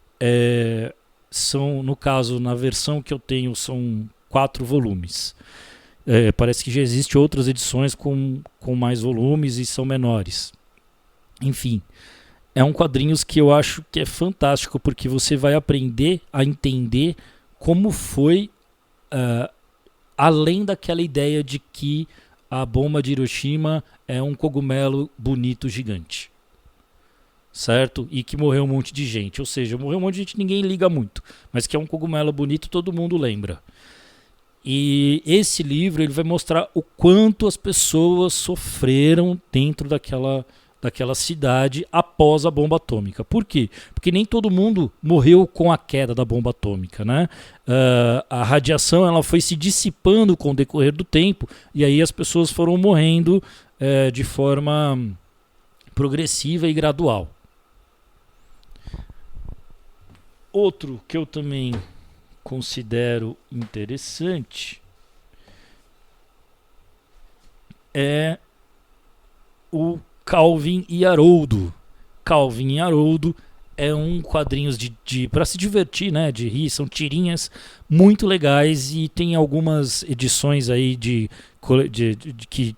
no caso, na versão que eu tenho, são 4 volumes. Parece que já existem outras edições com mais volumes e são menores. Enfim, é um quadrinhos que eu acho que é fantástico, porque você vai aprender a entender como foi além daquela ideia de que a bomba de Hiroshima é um cogumelo bonito gigante, certo? E que morreu um monte de gente, ou seja, morreu um monte de gente, ninguém liga muito, mas que é um cogumelo bonito, todo mundo lembra. E esse livro ele vai mostrar o quanto as pessoas sofreram dentro daquela cidade após a bomba atômica. Por quê? Porque nem todo mundo morreu com a queda da bomba atômica, né? A radiação ela foi se dissipando com o decorrer do tempo e aí as pessoas foram morrendo de forma progressiva e gradual. Outro que eu também considero interessante é o Calvin e Haroldo. Calvin e Haroldo é um quadrinhos para se divertir, né, de rir, são tirinhas muito legais e tem algumas edições aí que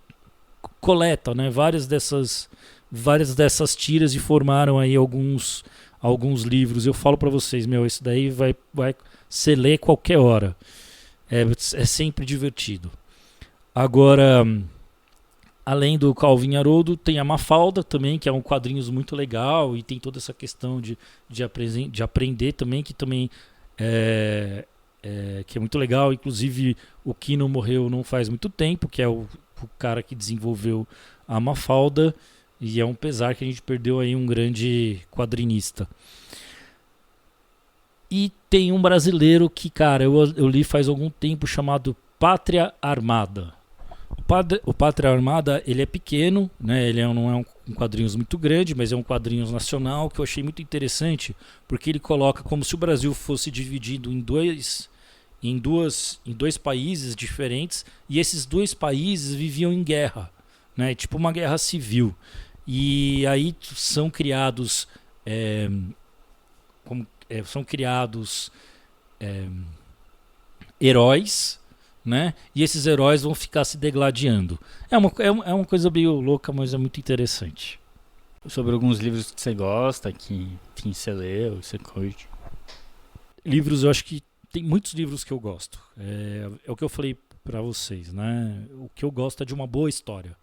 coletam, né, várias dessas tiras e formaram aí alguns livros. Eu falo para vocês, isso daí vai você ler qualquer hora. É sempre divertido. Agora, Além do Calvin Haroldo, tem a Mafalda também, que é um quadrinhos muito legal e tem toda essa questão de aprender também, que também que é muito legal. Inclusive, o Kino morreu não faz muito tempo, que é o cara que desenvolveu a Mafalda, e é um pesar que a gente perdeu aí um grande quadrinista. E tem um brasileiro que, cara, eu li faz algum tempo, chamado Pátria Armada. O Pátria Armada, ele é pequeno, né? Ele não é um quadrinhos muito grande, mas é um quadrinhos nacional que eu achei muito interessante, porque ele coloca como se o Brasil fosse dividido em dois países diferentes, e esses dois países viviam em guerra, né? Tipo uma guerra civil. E aí são criados é, são criados é, heróis, né? E esses heróis vão ficar se degladiando. É uma coisa meio louca, mas é muito interessante. Sobre alguns livros que você gosta, que enfim, você leu, você curte. Livros, eu acho que tem muitos livros que eu gosto. É o que eu falei pra vocês, né? O que eu gosto é de uma boa história.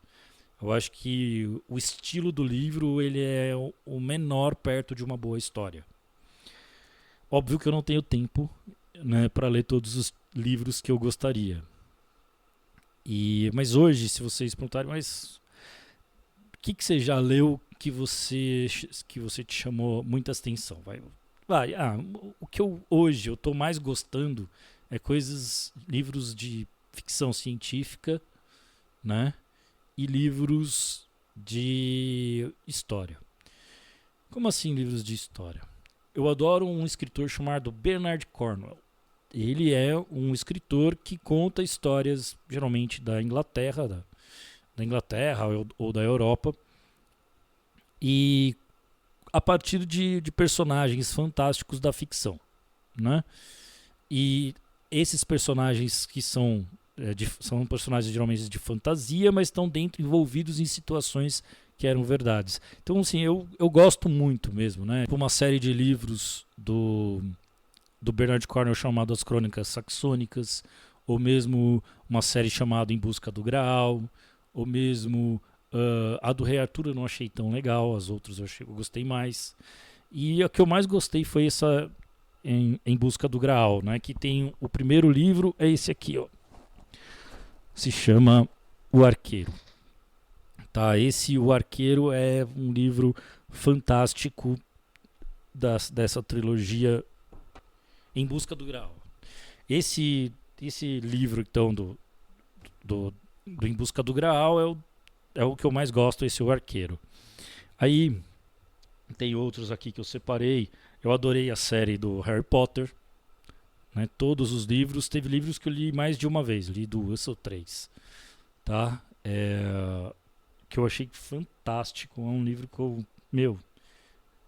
Eu acho que o estilo do livro ele é o menor perto de uma boa história. Óbvio que eu não tenho tempo, né, para ler todos os livros que eu gostaria. Mas hoje, se vocês perguntarem, mas o que você já leu que você te chamou muita atenção? O que hoje eu estou mais gostando é livros de ficção científica, né? E livros de história. Como assim livros de história? Eu adoro um escritor chamado Bernard Cornwell. Ele é um escritor que conta histórias, geralmente da Inglaterra, da Inglaterra ou da Europa, e a partir de personagens fantásticos da ficção, né? E esses personagens que são personagens geralmente de fantasia, mas estão envolvidos em situações que eram verdades. Então, assim, eu gosto muito mesmo, né? Uma série de livros do Bernard Cornwell chamado As Crônicas Saxônicas, ou mesmo uma série chamada Em Busca do Graal, ou mesmo a do Rei Arthur eu não achei tão legal, as outras eu gostei mais. E a que eu mais gostei foi essa em Busca do Graal, né? Que tem o primeiro livro, é esse aqui, ó. Se chama O Arqueiro. Tá, O Arqueiro é um livro fantástico dessa trilogia Em Busca do Graal. Esse livro, então, do Em Busca do Graal é o que eu mais gosto, esse O Arqueiro. Aí tem outros aqui que eu separei. Eu adorei a série do Harry Potter, né? Todos os livros. Teve livros que eu li mais de uma vez, li 2 ou 3, tá? Que eu achei fantástico. É um livro que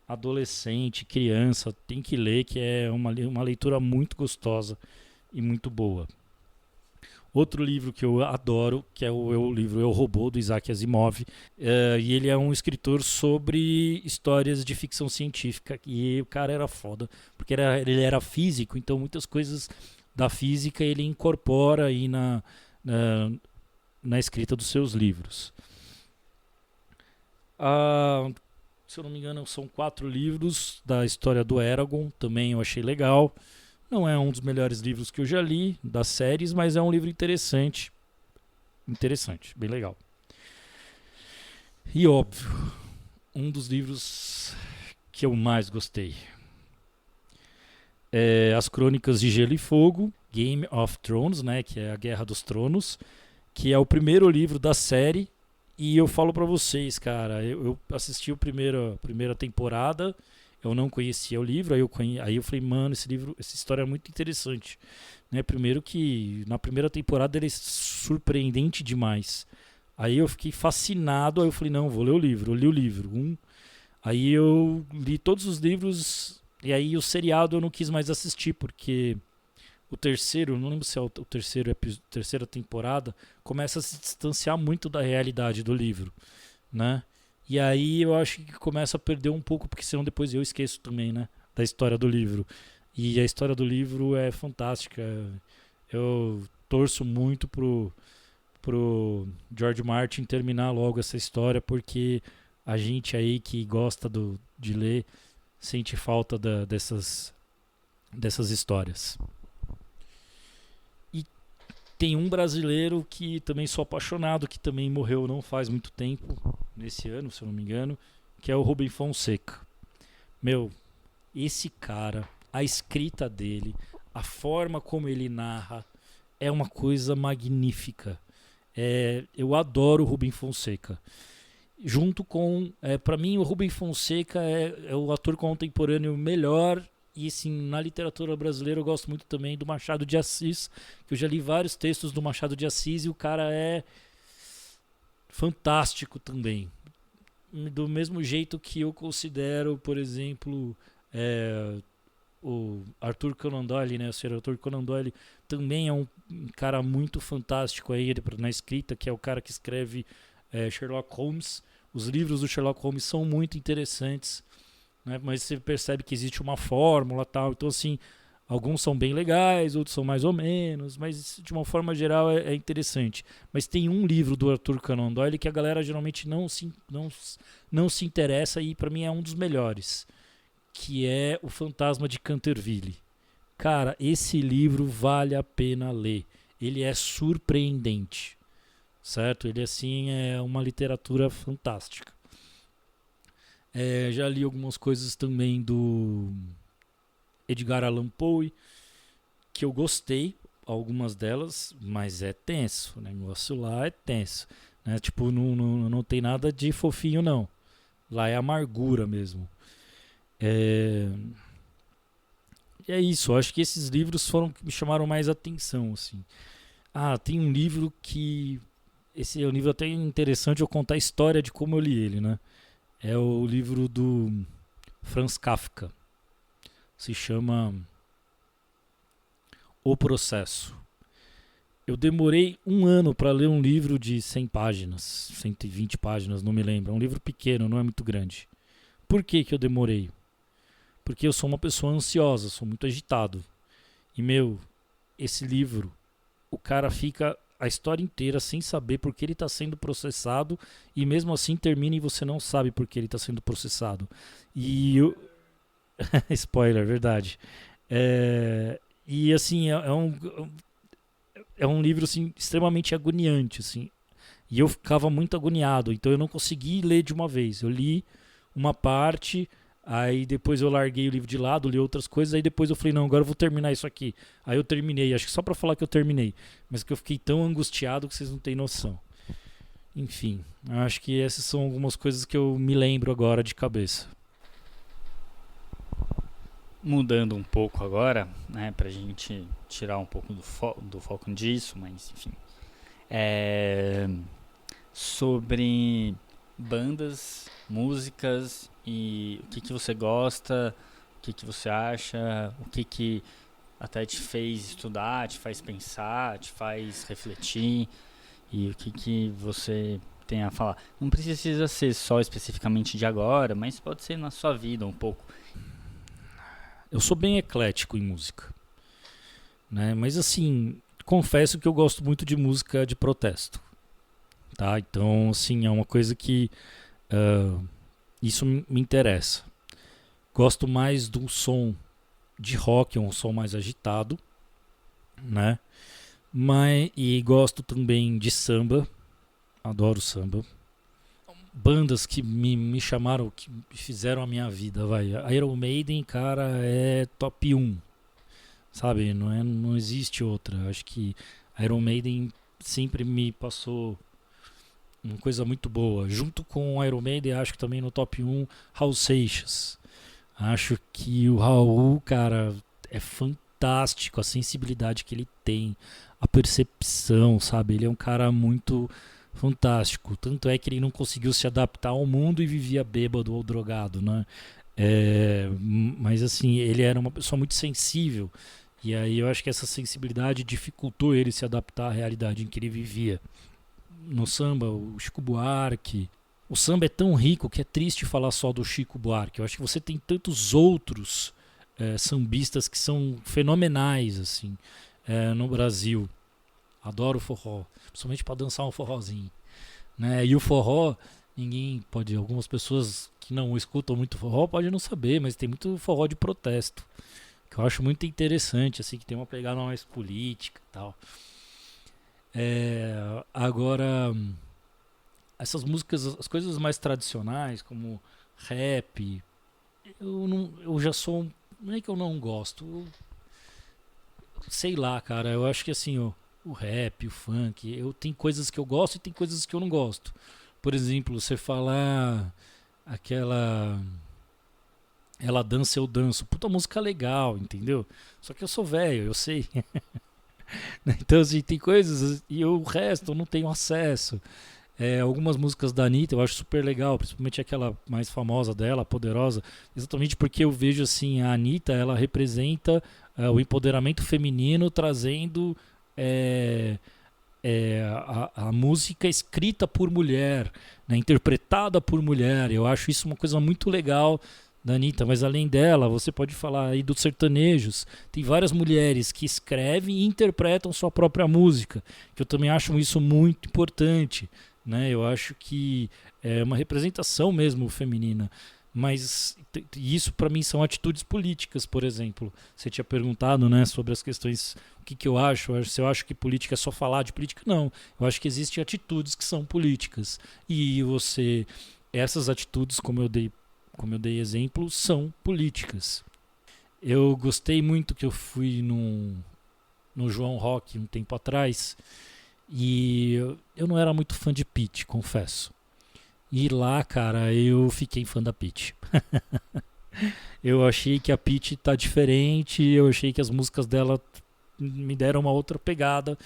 adolescente, criança, tem que ler, que é uma leitura muito gostosa e muito boa. Outro livro que eu adoro, que é o livro Eu, Robô, do Isaac Asimov, e ele é um escritor sobre histórias de ficção científica, e o cara era foda, porque ele era físico, então muitas coisas da física ele incorpora aí na escrita dos seus livros. Se eu não me engano, são 4 livros da história do Eragon, também eu achei legal. Não é um dos melhores livros que eu já li das séries, mas é um livro interessante. Interessante, bem legal. E óbvio, um dos livros que eu mais gostei é As Crônicas de Gelo e Fogo, Game of Thrones, né, que é a Guerra dos Tronos, que é o primeiro livro da série. E eu falo pra vocês, cara, eu assisti a primeira temporada, eu não conhecia o livro, aí eu falei, mano, essa história é muito interessante, né? Primeiro que na primeira temporada ele é surpreendente demais. Aí eu fiquei fascinado, aí eu falei, não, vou ler o livro. Eu li o livro, aí eu li todos os livros, e aí o seriado eu não quis mais assistir, porque o terceiro, não lembro se é o terceira temporada, começa a se distanciar muito da realidade do livro, né? E aí eu acho que começa a perder um pouco, porque senão depois eu esqueço também, né? Da história do livro. E a história do livro é fantástica. Eu torço muito pro George Martin terminar logo essa história, porque a gente aí que gosta de ler sente falta dessas histórias. E tem um brasileiro que também sou apaixonado, que também morreu não faz muito tempo, nesse ano, se eu não me engano, que é o Rubem Fonseca. Meu, esse cara, a escrita dele, a forma como ele narra, é uma coisa magnífica. Eu adoro o Rubem Fonseca. Junto com, para mim, o Rubem Fonseca é o ator contemporâneo melhor. E assim, na literatura brasileira eu gosto muito também do Machado de Assis, que eu já li vários textos do Machado de Assis e o cara é fantástico também. Do mesmo jeito que eu considero, por exemplo, o Arthur Conan Doyle, né? O Sr. Arthur Conan Doyle também é um cara muito fantástico aí na escrita, que é o cara que escreve Sherlock Holmes. Os livros do Sherlock Holmes são muito interessantes, né? Mas você percebe que existe uma fórmula tal. Então, assim, alguns são bem legais, outros são mais ou menos, mas de uma forma geral é interessante. Mas tem um livro do Arthur Conan Doyle que a galera geralmente não se interessa e para mim é um dos melhores, que é O Fantasma de Canterville. Cara, esse livro vale a pena ler. Ele é surpreendente, certo? Ele, assim, é uma literatura fantástica. Já li algumas coisas também do Edgar Allan Poe, que eu gostei, algumas delas, mas é tenso. O negócio lá é tenso, né? Tipo, não tem nada de fofinho, não. Lá é amargura mesmo. E é isso, eu acho que esses livros foram que me chamaram mais atenção, assim. Tem um livro que... Esse é um livro até interessante eu contar a história de como eu li ele, né? É o livro do Franz Kafka. Se chama O Processo. Eu demorei 1 ano para ler um livro de 100 páginas, 120 páginas, não me lembro. É um livro pequeno, não é muito grande. Por que eu demorei? Porque eu sou uma pessoa ansiosa, sou muito agitado. E, esse livro, o cara fica a história inteira sem saber por que ele está sendo processado e mesmo assim termina e você não sabe por que ele está sendo processado. E spoiler, verdade. E assim, é um livro assim, extremamente agoniante, assim. E eu ficava muito agoniado, então eu não consegui ler de uma vez. Eu li uma parte, aí depois eu larguei o livro de lado, li outras coisas, aí depois eu falei, não, agora eu vou terminar isso aqui. Aí eu terminei, acho que só pra falar que eu terminei, mas que eu fiquei tão angustiado que vocês não têm noção. Enfim, acho que essas são algumas coisas que eu me lembro agora de cabeça. Mudando um pouco agora, né, pra gente tirar um pouco do foco disso, mas enfim. Sobre bandas, músicas e o que você gosta, o que você acha, o que até te fez estudar, te faz pensar, te faz refletir e o que você tem a falar. Não precisa ser só especificamente de agora, mas pode ser na sua vida um pouco. Eu sou bem eclético em música, né? Mas assim, confesso que eu gosto muito de música de protesto, tá? Então, assim, é uma coisa que isso me interessa. Gosto mais de um som de rock, um som mais agitado, né? E gosto também de samba, adoro samba. Bandas que me chamaram, que fizeram a minha vida, vai. Iron Maiden, cara, é top 1, sabe? Não existe outra. Acho que Iron Maiden sempre me passou uma coisa muito boa. Junto com Iron Maiden, acho que também no top 1, Raul Seixas. Acho que o Raul, cara, é fantástico. A sensibilidade que ele tem, a percepção, sabe? Ele é um cara muito fantástico. Tanto é que ele não conseguiu se adaptar ao mundo e vivia bêbado ou drogado, né? Mas assim, ele era uma pessoa muito sensível. E aí eu acho que essa sensibilidade dificultou ele se adaptar à realidade em que ele vivia. No samba, o Chico Buarque. O samba é tão rico que é triste falar só do Chico Buarque. Eu acho que você tem tantos outros sambistas que são fenomenais assim, no Brasil. Adoro forró, principalmente para dançar um forrozinho, né? E o forró, algumas pessoas que não escutam muito forró podem não saber, mas tem muito forró de protesto, que eu acho muito interessante, assim, que tem uma pegada mais política e tal. Agora, essas músicas, as coisas mais tradicionais, como rap, eu já sou. Não é que eu não gosto. Sei lá, cara. Eu acho que assim, o rap, o funk, tem coisas que eu gosto e tem coisas que eu não gosto. Por exemplo, você falar aquela. Ela dança, eu danço. Puta música legal, entendeu? Só que eu sou velho, eu sei. Então, assim, tem coisas e o resto eu não tenho acesso. Algumas músicas da Anitta eu acho super legal, principalmente aquela mais famosa dela, Poderosa, exatamente porque eu vejo assim, a Anitta, ela representa o empoderamento feminino trazendo é, a música escrita por mulher, né, interpretada por mulher. Eu acho isso uma coisa muito legal da Anitta, mas além dela, você pode falar aí dos sertanejos. Tem várias mulheres que escrevem e interpretam sua própria música, que eu também acho isso muito importante, né? Eu acho que é uma representação mesmo feminina. Mas isso para mim são atitudes políticas, por exemplo. Você tinha perguntado, né, sobre as questões, o que eu acho, se eu acho que política é só falar de política, não. Eu acho que existem atitudes que são políticas. E essas atitudes, como eu dei exemplo, são políticas. Eu gostei muito que eu fui no João Rock um tempo atrás e eu não era muito fã de Pitty, confesso. E lá, cara, eu fiquei fã da Pitty. Eu achei que a Pitty tá diferente, eu achei que as músicas dela me deram uma outra pegada.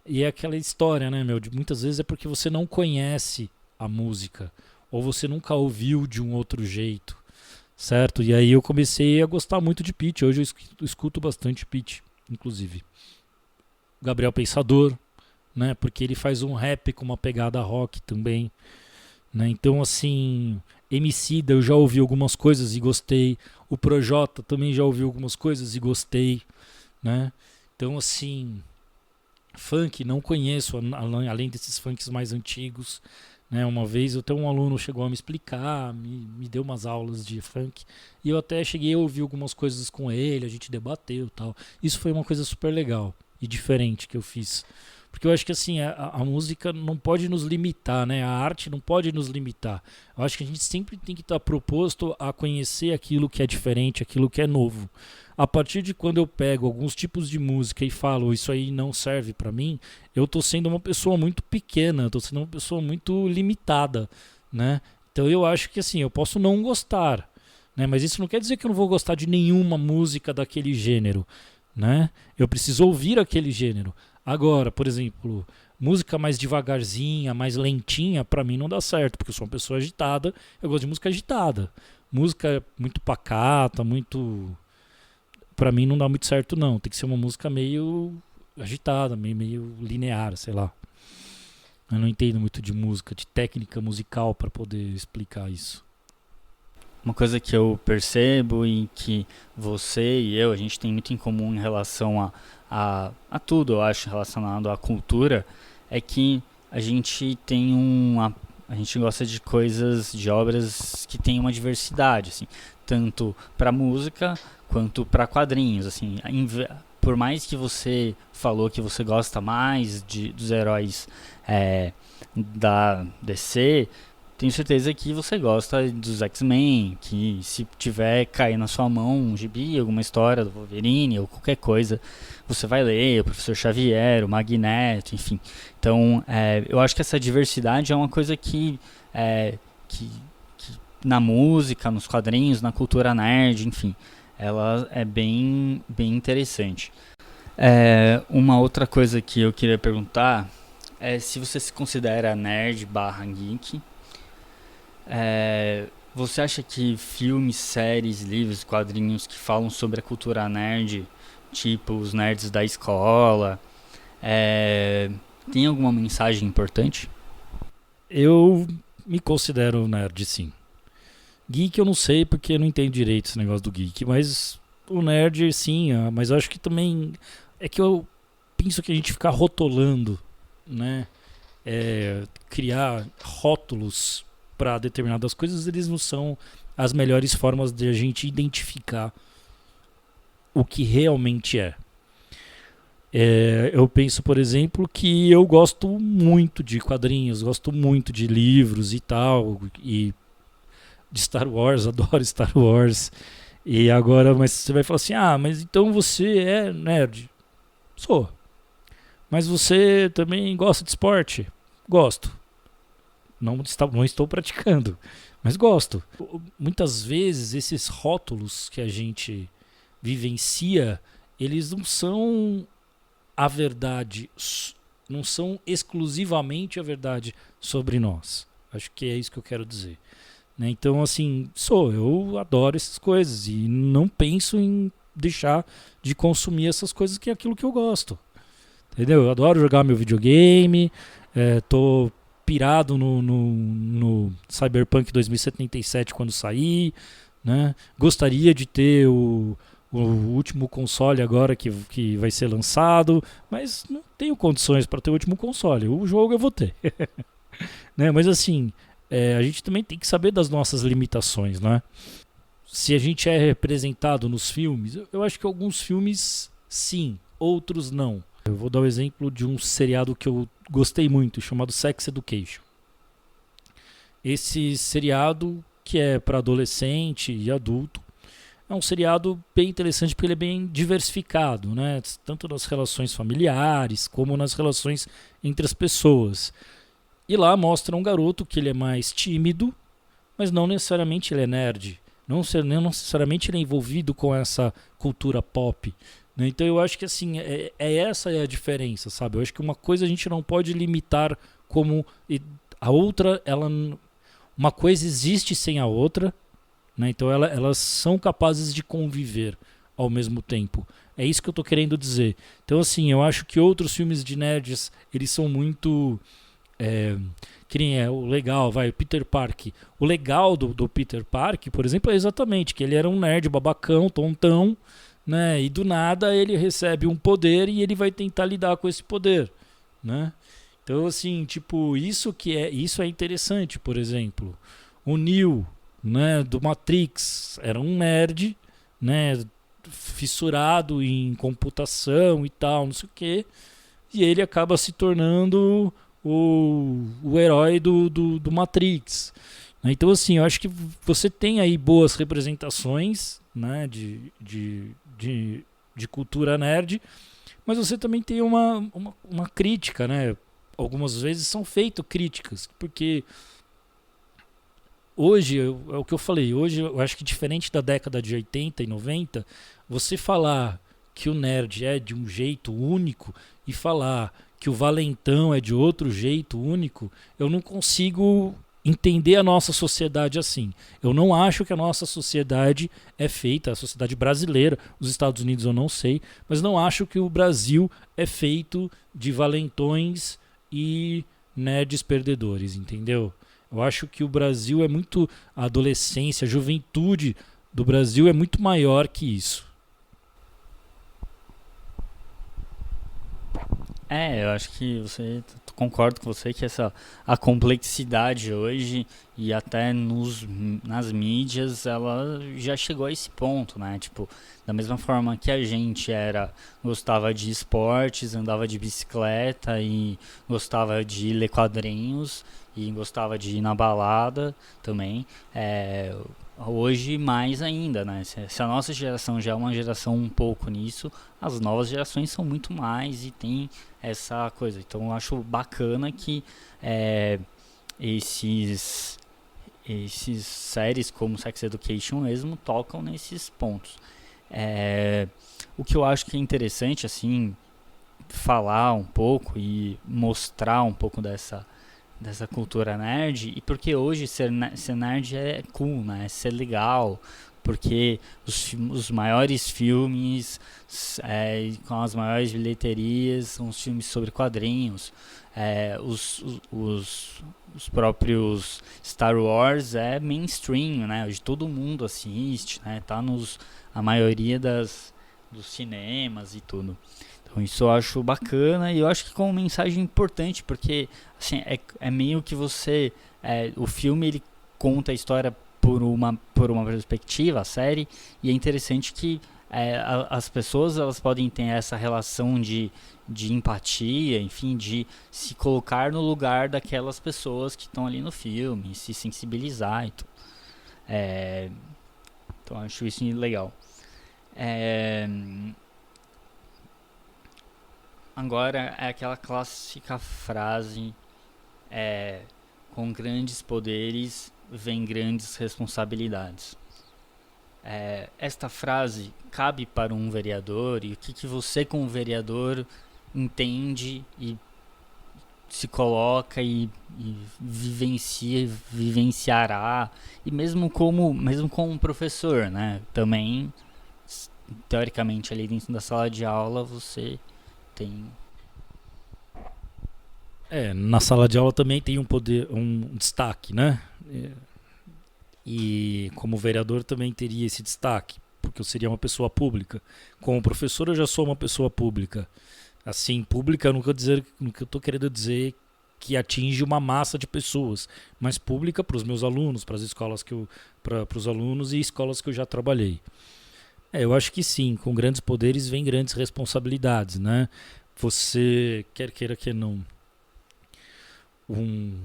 E é aquela história, né, meu? Muitas vezes é porque você não conhece a música, ou você nunca ouviu de um outro jeito, certo? E aí eu comecei a gostar muito de Pitty. Hoje eu escuto bastante Pitty, inclusive. Gabriel Pensador, né? Porque ele faz um rap com uma pegada rock também, né? Então, assim, Emicida eu já ouvi algumas coisas e gostei. O Projota também já ouvi algumas coisas e gostei, né? Então, assim, funk não conheço, além desses funks mais antigos, né? Uma vez até um aluno chegou a me explicar, me deu umas aulas de funk e eu até cheguei a ouvir algumas coisas com ele, a gente debateu e tal. Isso foi uma coisa super legal e diferente que eu fiz. Porque eu acho que assim, a música não pode nos limitar, né? A arte não pode nos limitar. Eu acho que a gente sempre tem que estar proposto a conhecer aquilo que é diferente, aquilo que é novo. A partir de quando eu pego alguns tipos de música e falo isso aí não serve pra mim, eu tô sendo uma pessoa muito pequena, eu tô sendo uma pessoa muito limitada, né? Então eu acho que assim, eu posso não gostar, né? Mas isso não quer dizer que eu não vou gostar de nenhuma música daquele gênero, né? Eu preciso ouvir aquele gênero. Agora, por exemplo, música mais devagarzinha, mais lentinha, pra mim não dá certo, porque eu sou uma pessoa agitada, eu gosto de música agitada. Música muito pacata, muito... Pra mim não dá muito certo não, tem que ser uma música meio agitada, meio linear, sei lá. Eu não entendo muito de música, de técnica musical pra poder explicar isso. Uma coisa que eu percebo e que você e eu, a gente tem muito em comum em relação a tudo, eu acho, relacionado à cultura, é que a gente tem a gente gosta de coisas, de obras que tem uma diversidade, assim, tanto para música quanto para quadrinhos, assim, por mais que você falou que você gosta mais dos heróis da DC, tenho certeza que você gosta dos X-Men, que se tiver cair na sua mão um gibi, alguma história do Wolverine ou qualquer coisa, você vai ler, o Professor Xavier, o Magneto, enfim. Então, eu acho que essa diversidade é uma coisa que na música, nos quadrinhos, na cultura nerd, enfim, ela é bem, bem interessante. Uma outra coisa que eu queria perguntar é se você se considera nerd barra geek. Você acha que filmes, séries, livros, quadrinhos que falam sobre a cultura nerd, tipo os nerds da escola, tem alguma mensagem importante? Eu me considero nerd, sim. Geek eu não sei porque eu não entendo direito esse negócio do geek, mas o nerd sim, mas eu acho que também é que eu penso que a gente ficar rotulando, né, criar rótulos para determinadas coisas, eles não são as melhores formas de a gente identificar o que realmente é. Eu penso, por exemplo, que eu gosto muito de quadrinhos, gosto muito de livros e tal, e de Star Wars, adoro Star Wars. E agora, mas você vai falar assim, mas então você é nerd. Sou. Mas você também gosta de esporte? Gosto. Não estou praticando, mas gosto. Muitas vezes esses rótulos que a gente vivencia, eles não são a verdade, não são exclusivamente a verdade sobre nós. Acho que é isso que eu quero dizer. Né? Então, assim, eu adoro essas coisas e não penso em deixar de consumir essas coisas, que é aquilo que eu gosto. Entendeu? Eu adoro jogar meu videogame, tô pirado no Cyberpunk 2077 quando sair, né? Gostaria de ter o último console agora que vai ser lançado, mas não tenho condições para ter o último console. O jogo eu vou ter. Né? Mas assim, a gente também tem que saber das nossas limitações, né? Se a gente é representado nos filmes, eu acho que alguns filmes sim, outros não. Eu vou dar o exemplo de um seriado que eu gostei muito, chamado Sex Education. Esse seriado, que é para adolescente e adulto, é um seriado bem interessante porque ele é bem diversificado, né? Tanto nas relações familiares como nas relações entre as pessoas. E lá mostra um garoto que ele é mais tímido, mas não necessariamente ele é nerd. Não necessariamente ele é envolvido com essa cultura pop. Né? Então eu acho que assim, essa é a diferença, sabe? Eu acho que uma coisa a gente não pode limitar como a outra, uma coisa existe sem a outra, né? Então elas são capazes de conviver ao mesmo tempo. É isso que eu tô querendo dizer. Então assim, eu acho que outros filmes de nerds, eles são muito... que nem o legal, o Peter Parker. O legal do Peter Parker, por exemplo, é exatamente que ele era um nerd babacão, tontão, né? E do nada ele recebe um poder e ele vai tentar lidar com esse poder, né? Então assim, tipo, isso é interessante, por exemplo. O Neo, né, do Matrix, era um nerd, né, fissurado em computação e tal, não sei o quê. E ele acaba se tornando o herói do Matrix. Então assim, eu acho que você tem aí boas representações, né, de cultura nerd, mas você também tem uma crítica, né? Algumas vezes são feitas críticas, porque hoje, é o que eu falei, hoje eu acho que diferente da década de 80 e 90, você falar que o nerd é de um jeito único e falar que o valentão é de outro jeito único, eu não consigo entender a nossa sociedade assim. Eu não acho que a nossa sociedade é feita, a sociedade brasileira, os Estados Unidos eu não sei, mas não acho que o Brasil é feito de valentões e nerds perdedores, entendeu? Eu acho que o Brasil é muito... A adolescência, a juventude do Brasil é muito maior que isso. Eu acho que concordo com você que a complexidade hoje e até nas mídias, ela já chegou a esse ponto, né? Tipo, da mesma forma que a gente gostava de esportes, andava de bicicleta e gostava de ler quadrinhos e gostava de ir na balada também, hoje mais ainda, né? Se a nossa geração já é uma geração um pouco nisso, as novas gerações são muito mais e tem essa coisa. Então eu acho bacana que esses séries como Sex Education mesmo tocam nesses pontos. O que eu acho que é interessante, assim, falar um pouco e mostrar um pouco dessa cultura nerd, e porque hoje ser nerd é cool, né? Ser legal, porque os maiores filmes com as maiores bilheterias são os filmes sobre quadrinhos. Os próprios Star Wars é mainstream, né? Hoje todo mundo assiste, né? Tá a maioria dos cinemas e tudo. Então isso eu acho bacana e eu acho que como mensagem importante, porque assim, é meio que você. O filme ele conta a história por uma perspectiva, a série, e é interessante que as pessoas elas podem ter essa relação de empatia, enfim, de se colocar no lugar daquelas pessoas que estão ali no filme, se sensibilizar e tudo. É, então acho isso legal. É, agora é aquela clássica frase: com grandes poderes vem grandes responsabilidades. Esta frase cabe para um vereador e o que você como vereador entende e se coloca e vivenciará, e mesmo como um professor, né? Também teoricamente ali dentro da sala de aula você tem. Na sala de aula também tem um poder, um destaque, né? E como vereador também teria esse destaque, porque eu seria uma pessoa pública. Como professor eu já sou uma pessoa pública. Assim, pública nunca eu estou querendo dizer que atinge uma massa de pessoas, mas pública para os meus alunos, para as escolas para os alunos e escolas que eu já trabalhei. Eu acho que sim, com grandes poderes vem grandes responsabilidades, né? Você, quer queira que não, eu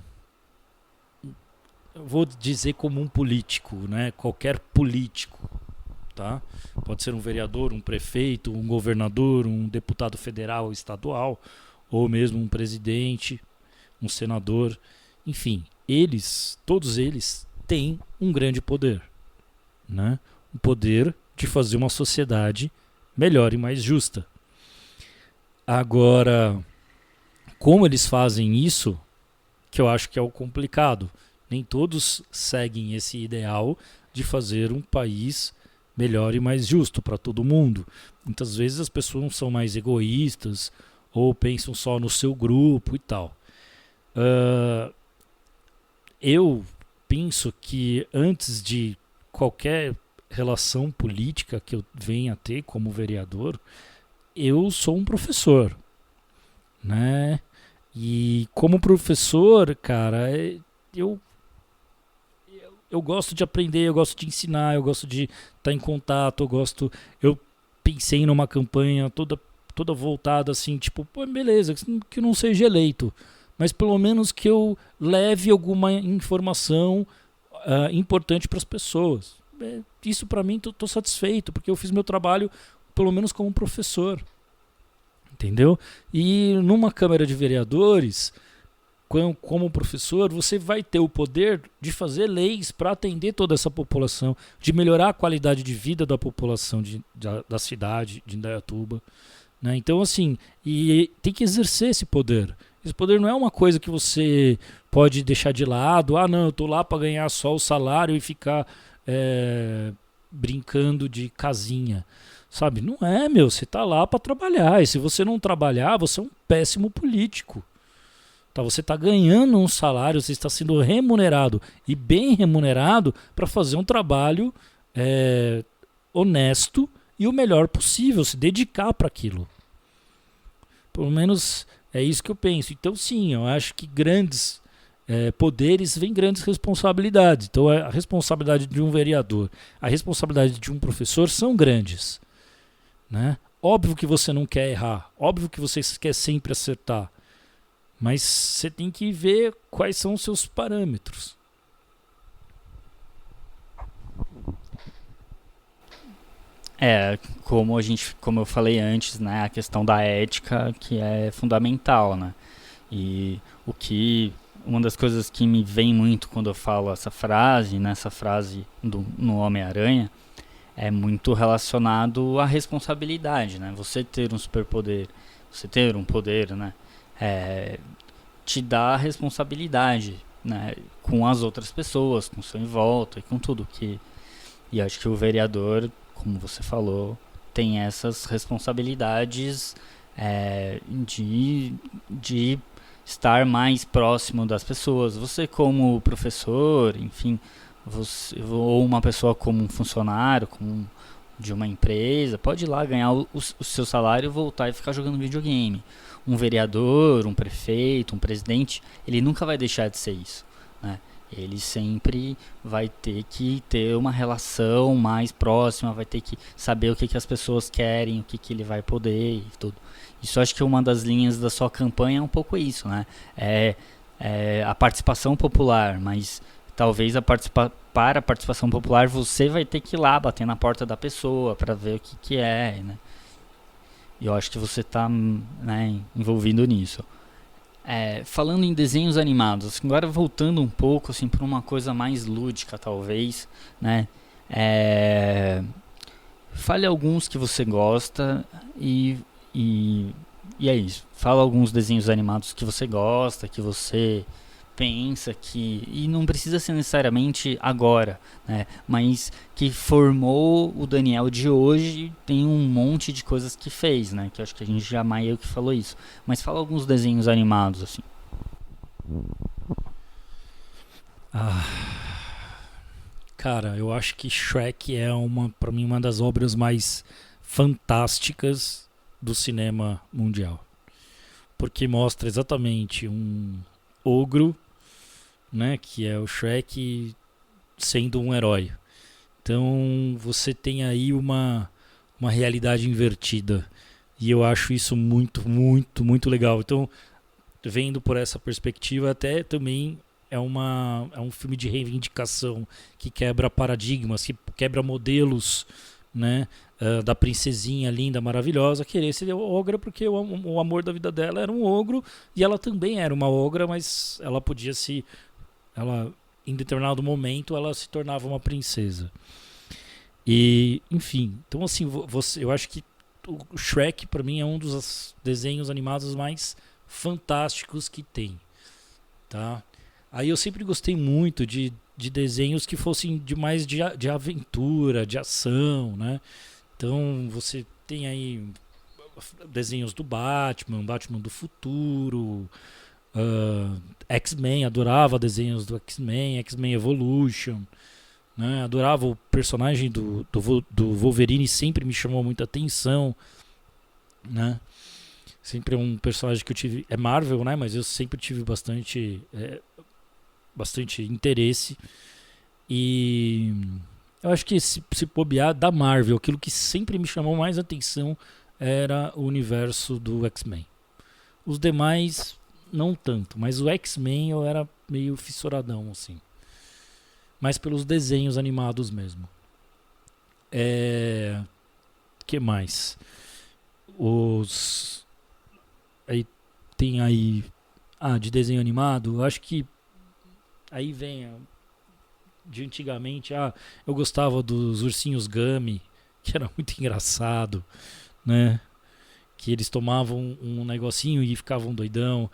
vou dizer como um político, né? Qualquer político, tá? Pode ser um vereador, um prefeito, um governador, um deputado federal ou estadual, ou mesmo um presidente, um senador, enfim, todos eles têm um grande poder, né? O poder de fazer uma sociedade melhor e mais justa. Agora, como eles fazem isso, que eu acho que é o complicado. Nem todos seguem esse ideal de fazer um país melhor e mais justo para todo mundo. Muitas vezes as pessoas são mais egoístas ou pensam só no seu grupo e tal. Eu penso que antes de qualquer relação política que eu venha a ter como vereador, eu sou um professor, né? E como professor, cara, eu gosto de aprender, eu gosto de ensinar, eu gosto de estar em contato, eu pensei numa campanha toda voltada assim, tipo, pô, beleza, que eu não seja eleito, mas pelo menos que eu leve alguma informação importante para as pessoas. Isso para mim, tô satisfeito, porque eu fiz meu trabalho pelo menos como professor. Entendeu? E numa Câmara de Vereadores, como professor, você vai ter o poder de fazer leis para atender toda essa população, de melhorar a qualidade de vida da população da cidade de Indaiatuba. Né? Então, assim, e tem que exercer esse poder. Esse poder não é uma coisa que você pode deixar de lado. Ah, não, eu estou lá para ganhar só o salário e ficar brincando de casinha. Sabe? Não é, meu. Você tá lá para trabalhar. E se você não trabalhar, você é um péssimo político. Tá? Você está ganhando um salário, você está sendo remunerado e bem remunerado para fazer um trabalho honesto e o melhor possível, se dedicar para aquilo. Pelo menos é isso que eu penso. Então, sim, eu acho que grandes poderes vêm grandes responsabilidades. Então, a responsabilidade de um vereador, a responsabilidade de um professor são grandes. Né? Óbvio que você não quer errar, óbvio que você quer sempre acertar, mas você tem que ver quais são os seus parâmetros. Como eu falei antes, né, a questão da ética que é fundamental, né? E uma das coisas que me vem muito quando eu falo essa frase, nessa frase no Homem-Aranha, é muito relacionado à responsabilidade, né? Você ter um superpoder, você ter um poder, né? Te dá responsabilidade, né? Com as outras pessoas, com o seu em volta e com tudo que... E acho que o vereador, como você falou, tem essas responsabilidades de estar mais próximo das pessoas. Você como professor, enfim... ou uma pessoa como um funcionário, como de uma empresa, pode ir lá ganhar o seu salário, voltar e ficar jogando videogame. Um vereador, um prefeito, um presidente, ele nunca vai deixar de ser isso, né? Ele sempre vai ter que ter uma relação mais próxima, vai ter que saber o que, que as pessoas querem, o que, que ele vai poder e tudo. Isso acho que é uma das linhas da sua campanha é um pouco isso, né? É a participação popular, mas talvez para a participação popular você vai ter que ir lá bater na porta da pessoa para ver o que, que é, né? E eu acho que você está, né, envolvido nisso. Falando em desenhos animados, agora voltando um pouco assim para uma coisa mais lúdica talvez, né? É, fale alguns que você gosta e, e é isso. Fala alguns desenhos animados que você gosta, que você pensa que e não precisa ser necessariamente agora, né? Mas que formou o Daniel de hoje, tem um monte de coisas que fez, né? Que eu acho que a gente jamais eu que falou isso. Mas fala alguns desenhos animados assim. Ah, cara, eu acho que Shrek é para mim, uma das obras mais fantásticas do cinema mundial. Porque mostra exatamente um ogro, né, que é o Shrek sendo um herói. Então você tem aí uma realidade invertida. E eu acho isso muito, muito, muito legal. Então, vendo por essa perspectiva, até também é um filme de reivindicação que quebra paradigmas, que quebra modelos, né? Da princesinha linda, maravilhosa, querer ser ogra porque o amor da vida dela era um ogro e ela também era uma ogra, mas ela podia ela em determinado momento ela se tornava uma princesa. E, enfim, então assim, eu acho que o Shrek para mim é um dos desenhos animados mais fantásticos que tem, tá? Aí eu sempre gostei muito de desenhos que fossem de aventura, de ação, né? Então você tem aí desenhos do Batman do futuro, X-Men, adorava desenhos do X-Men, X-Men Evolution, né? Adorava o personagem do Wolverine, sempre me chamou muita atenção, né? Sempre é um personagem que eu tive, é Marvel, né? Mas eu sempre tive bastante interesse. E eu acho que se bobear da Marvel, aquilo que sempre me chamou mais atenção era o universo do X-Men. Os demais não tanto, mas o X-Men eu era meio fissuradão assim. Mais pelos desenhos animados mesmo. Que mais? Aí tem aí de desenho animado, eu acho que aí vem de antigamente, eu gostava dos ursinhos Gummy, que era muito engraçado, né? Que eles tomavam um negocinho e ficavam doidão.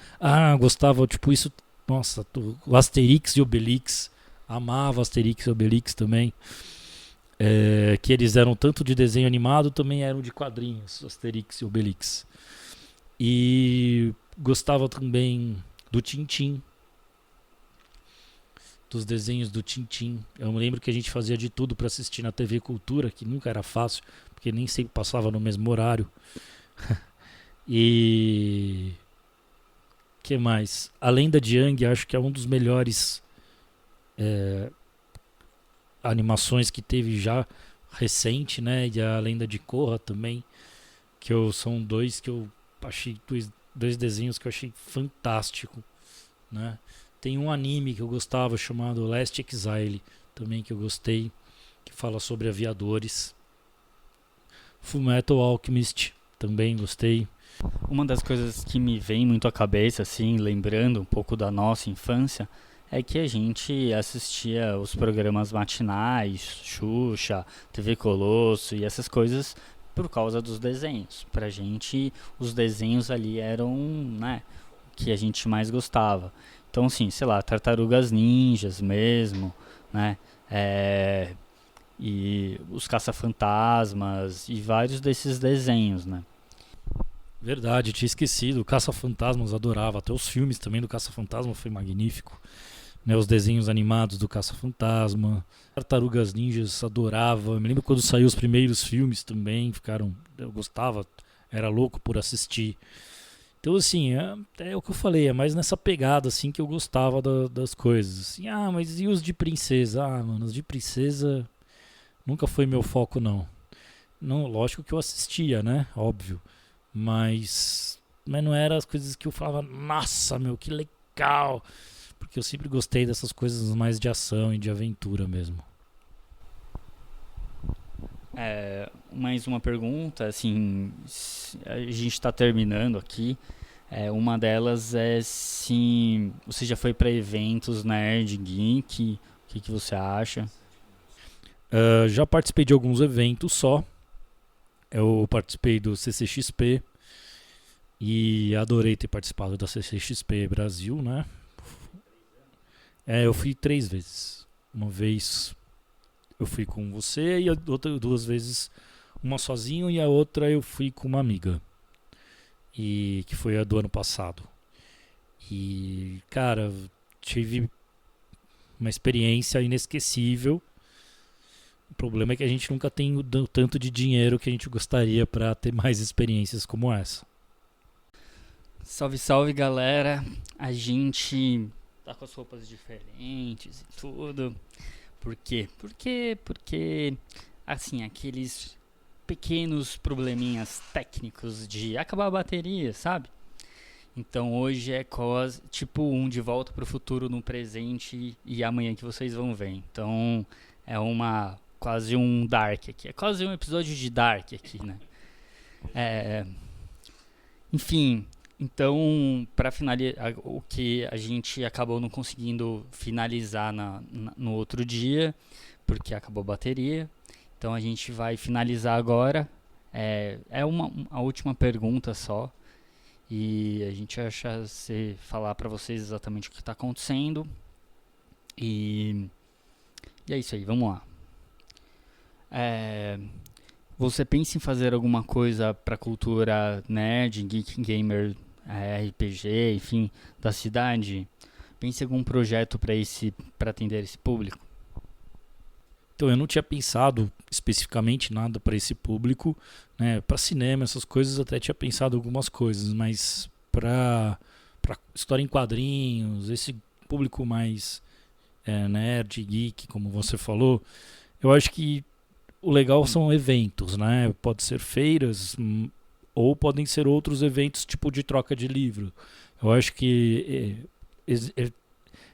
Gostava, tipo, isso, nossa, o Asterix e Obelix, amava Asterix e Obelix também. Que eles eram tanto de desenho animado, também eram de quadrinhos, Asterix e Obelix. E gostava também do Tintim, dos desenhos do Tintim. Eu me lembro que a gente fazia de tudo para assistir na TV Cultura, que nunca era fácil, porque nem sempre passava no mesmo horário. E que mais? A Lenda de Aang, acho que é um dos melhores animações que teve já recente, né? E a Lenda de Korra também, são dois que eu achei dois desenhos que eu achei fantástico, né? Tem um anime que eu gostava chamado Last Exile, também que eu gostei, que fala sobre aviadores. Fullmetal Alchemist, também gostei. Uma das coisas que me vem muito à cabeça, assim, lembrando um pouco da nossa infância, é que a gente assistia os programas matinais, Xuxa, TV Colosso e essas coisas por causa dos desenhos. Pra gente, os desenhos ali eram, né, o que a gente mais gostava. Então, assim, sei lá, Tartarugas Ninjas mesmo, né? E os Caça-Fantasmas e vários desses desenhos, né? Verdade, tinha esquecido. Caça-Fantasmas adorava. Até os filmes também do Caça-Fantasma foi magnífico. né, os desenhos animados do Caça-Fantasma, Tartarugas Ninjas, adorava. Eu me lembro quando saiu os primeiros filmes também, eu gostava, era louco por assistir. Então, assim, é o que eu falei, é mais nessa pegada, assim, que eu gostava das coisas. Assim, mas e os de princesa? Mano, os de princesa nunca foi meu foco, não. Não, lógico que eu assistia, né? Óbvio. Mas não eram as coisas que eu falava, nossa, meu, que legal. Porque eu sempre gostei dessas coisas mais de ação e de aventura mesmo. Mais uma pergunta, assim, a gente está terminando aqui. Uma delas é se você já foi para eventos nerd, geek, o que você acha? Já participei de alguns eventos só. Eu participei do CCXP e adorei ter participado da CCXP Brasil, né? Eu fui 3 vezes. Uma vez eu fui com você e outra 2 vezes, uma sozinho e a outra eu fui com uma amiga. E que foi a do ano passado. E, cara, tive uma experiência inesquecível. O problema é que a gente nunca tem o tanto de dinheiro que a gente gostaria para ter mais experiências como essa. Salve, salve, galera. A gente tá com as roupas diferentes e tudo. Por quê? Porque assim, aqueles pequenos probleminhas técnicos de acabar a bateria, sabe? Então hoje é quase tipo De Volta pro Futuro no presente e amanhã que vocês vão ver. Então é quase um Dark aqui. É quase um episódio de Dark aqui, né? Enfim, então para finalizar, o que a gente acabou não conseguindo finalizar no outro dia, porque acabou a bateria. Então a gente vai finalizar agora. A última pergunta só. E a gente acha se falar para vocês exatamente o que está acontecendo. E é isso aí, vamos lá. Você pensa em fazer alguma coisa para a cultura nerd, geek, gamer, RPG, enfim, da cidade? Pense em algum projeto para atender esse público? Então eu não tinha pensado especificamente nada para esse público, né? Para cinema, essas coisas até tinha pensado algumas coisas, mas para história em quadrinhos, esse público mais nerd, geek, como você falou, eu acho que o legal são eventos, né? Pode ser feiras ou podem ser outros eventos tipo de troca de livro. Eu acho que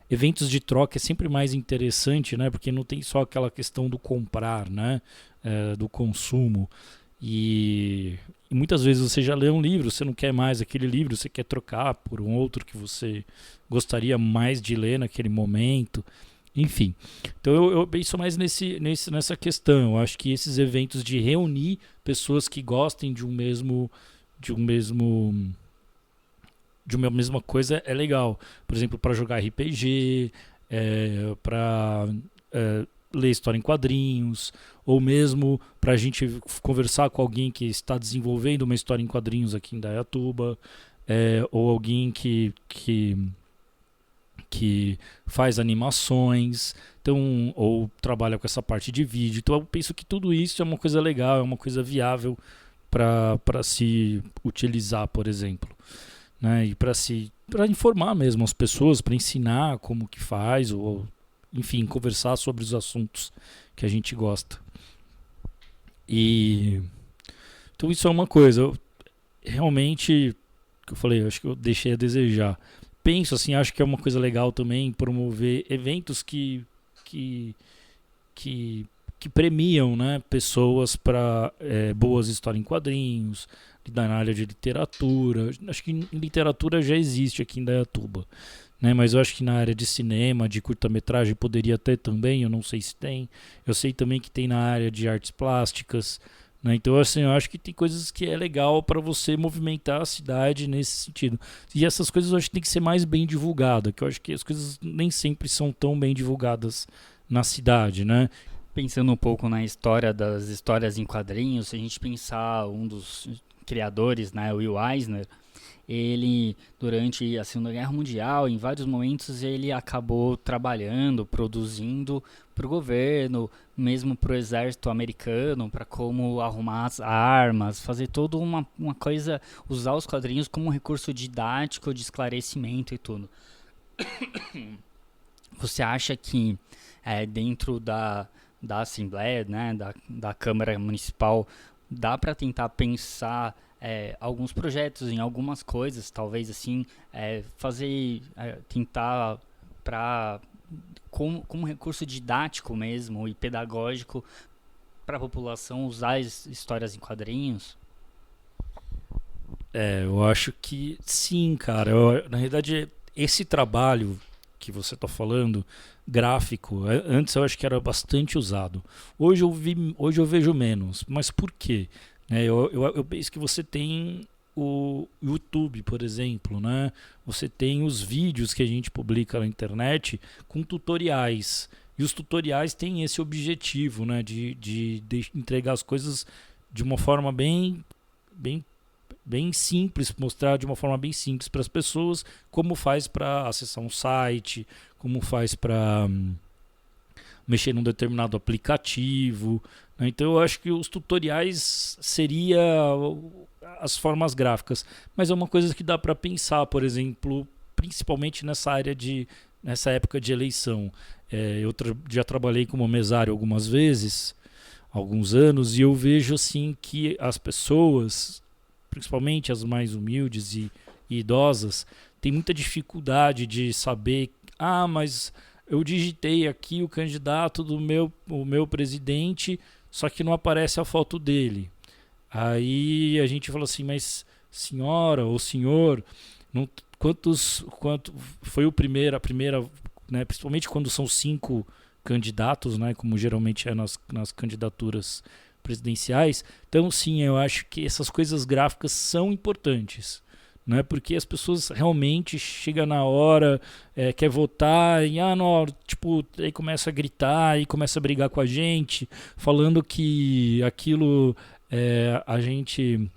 eventos de troca é sempre mais interessante, né? Porque não tem só aquela questão do comprar, né? Do consumo. E muitas vezes você já lê um livro, você não quer mais aquele livro, você quer trocar por um outro que você gostaria mais de ler naquele momento. Enfim, então eu penso mais nessa questão. Eu acho que esses eventos de reunir pessoas que gostem de uma mesma coisa é legal. Por exemplo, para jogar RPG, para ler história em quadrinhos, ou mesmo para a gente conversar com alguém que está desenvolvendo uma história em quadrinhos aqui em Dayatuba, ou alguém que faz animações, então, ou trabalha com essa parte de vídeo. Então eu penso que tudo isso é uma coisa legal, é uma coisa viável para se utilizar, por exemplo, né? E para informar mesmo as pessoas, para ensinar como que faz, ou enfim, conversar sobre os assuntos que a gente gosta. E então isso é uma coisa, realmente, que eu falei, eu acho que eu deixei a desejar. Penso assim, acho que é uma coisa legal também promover eventos que premiam, né, pessoas para boas histórias em quadrinhos, na área de literatura. Acho que em literatura já existe aqui em Dayatuba, né, mas eu acho que na área de cinema, de curta-metragem poderia ter também, eu não sei se tem. Eu sei também que tem na área de artes plásticas, né? Então, assim, eu acho que tem coisas que é legal para você movimentar a cidade nesse sentido. E essas coisas eu acho que tem que ser mais bem divulgadas, que eu acho que as coisas nem sempre são tão bem divulgadas na cidade, né? Pensando um pouco na história das histórias em quadrinhos, se a gente pensar um dos criadores, né, Will Eisner, ele, durante a Segunda Guerra Mundial, em vários momentos, ele acabou trabalhando, produzindo para o governo, mesmo para o exército americano, para como arrumar as armas, fazer toda uma coisa, usar os quadrinhos como um recurso didático, de esclarecimento e tudo. Você acha que dentro da Assembleia, né, da Câmara Municipal, dá para tentar pensar alguns projetos em algumas coisas, talvez assim, fazer, tentar para como recurso didático mesmo e pedagógico para a população usar histórias em quadrinhos? Eu acho que sim, cara. Na realidade, esse trabalho que você está falando, gráfico, antes eu acho que era bastante usado. Hoje eu vejo menos. Mas por quê? Eu penso que você tem o YouTube, por exemplo, né? Você tem os vídeos que a gente publica na internet com tutoriais. E os tutoriais têm esse objetivo, né? De entregar as coisas de uma forma bem simples, mostrar de uma forma bem simples para as pessoas como faz para acessar um site, como faz para mexer num determinado aplicativo, né? Então eu acho que os tutoriais seria as formas gráficas, mas é uma coisa que dá para pensar, por exemplo, principalmente nessa época de eleição. Já trabalhei como mesário algumas vezes, alguns anos, e eu vejo assim que as pessoas, principalmente as mais humildes e idosas, têm muita dificuldade de saber, mas eu digitei aqui o candidato o meu presidente, só que não aparece a foto dele. Aí a gente fala assim, mas senhora ou senhor, não, quanto foi a primeira, né, principalmente quando são 5 candidatos, né, como geralmente é nas candidaturas presidenciais. Então sim, eu acho que essas coisas gráficas são importantes, né? Porque as pessoas realmente chegam na hora, quer votar e não, tipo, aí começa a gritar e começa a brigar com a gente, falando que aquilo a gente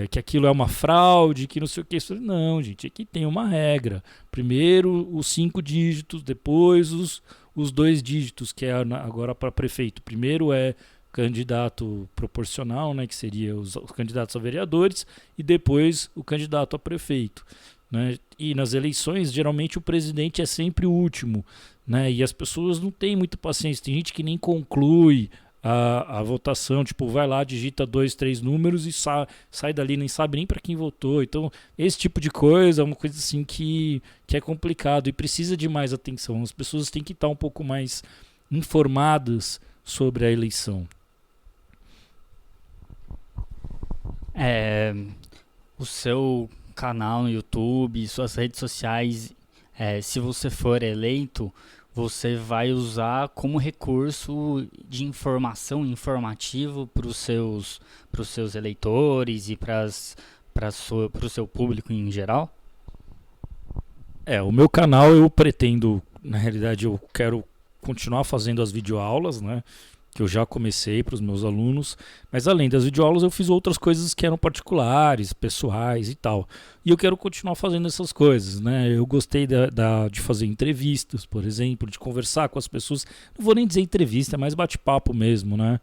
que aquilo é uma fraude, que não sei o que. Não, gente, aqui tem uma regra. Primeiro os 5 dígitos, depois os 2 dígitos, que é agora para prefeito. Primeiro é candidato proporcional, né, que seria os candidatos a vereadores, e depois o candidato a prefeito, né? E nas eleições, geralmente o presidente é sempre o último, né? E as pessoas não têm muita paciência. Tem gente que nem conclui a votação, tipo, vai lá, digita 2, 3 números e sai dali, nem sabe nem para quem votou. Então, esse tipo de coisa é uma coisa assim que é complicado e precisa de mais atenção. As pessoas têm que estar um pouco mais informadas sobre a eleição. O seu canal no YouTube, suas redes sociais, se você for eleito, você vai usar como recurso de informação, informativo para os seus eleitores e para o seu público em geral? O meu canal eu pretendo, na realidade eu quero continuar fazendo as videoaulas, né? Que eu já comecei para os meus alunos, mas além das videoaulas eu fiz outras coisas que eram particulares, pessoais e tal. E eu quero continuar fazendo essas coisas, né? Eu gostei de fazer entrevistas, por exemplo, de conversar com as pessoas. Não vou nem dizer entrevista, é mais bate-papo mesmo, né?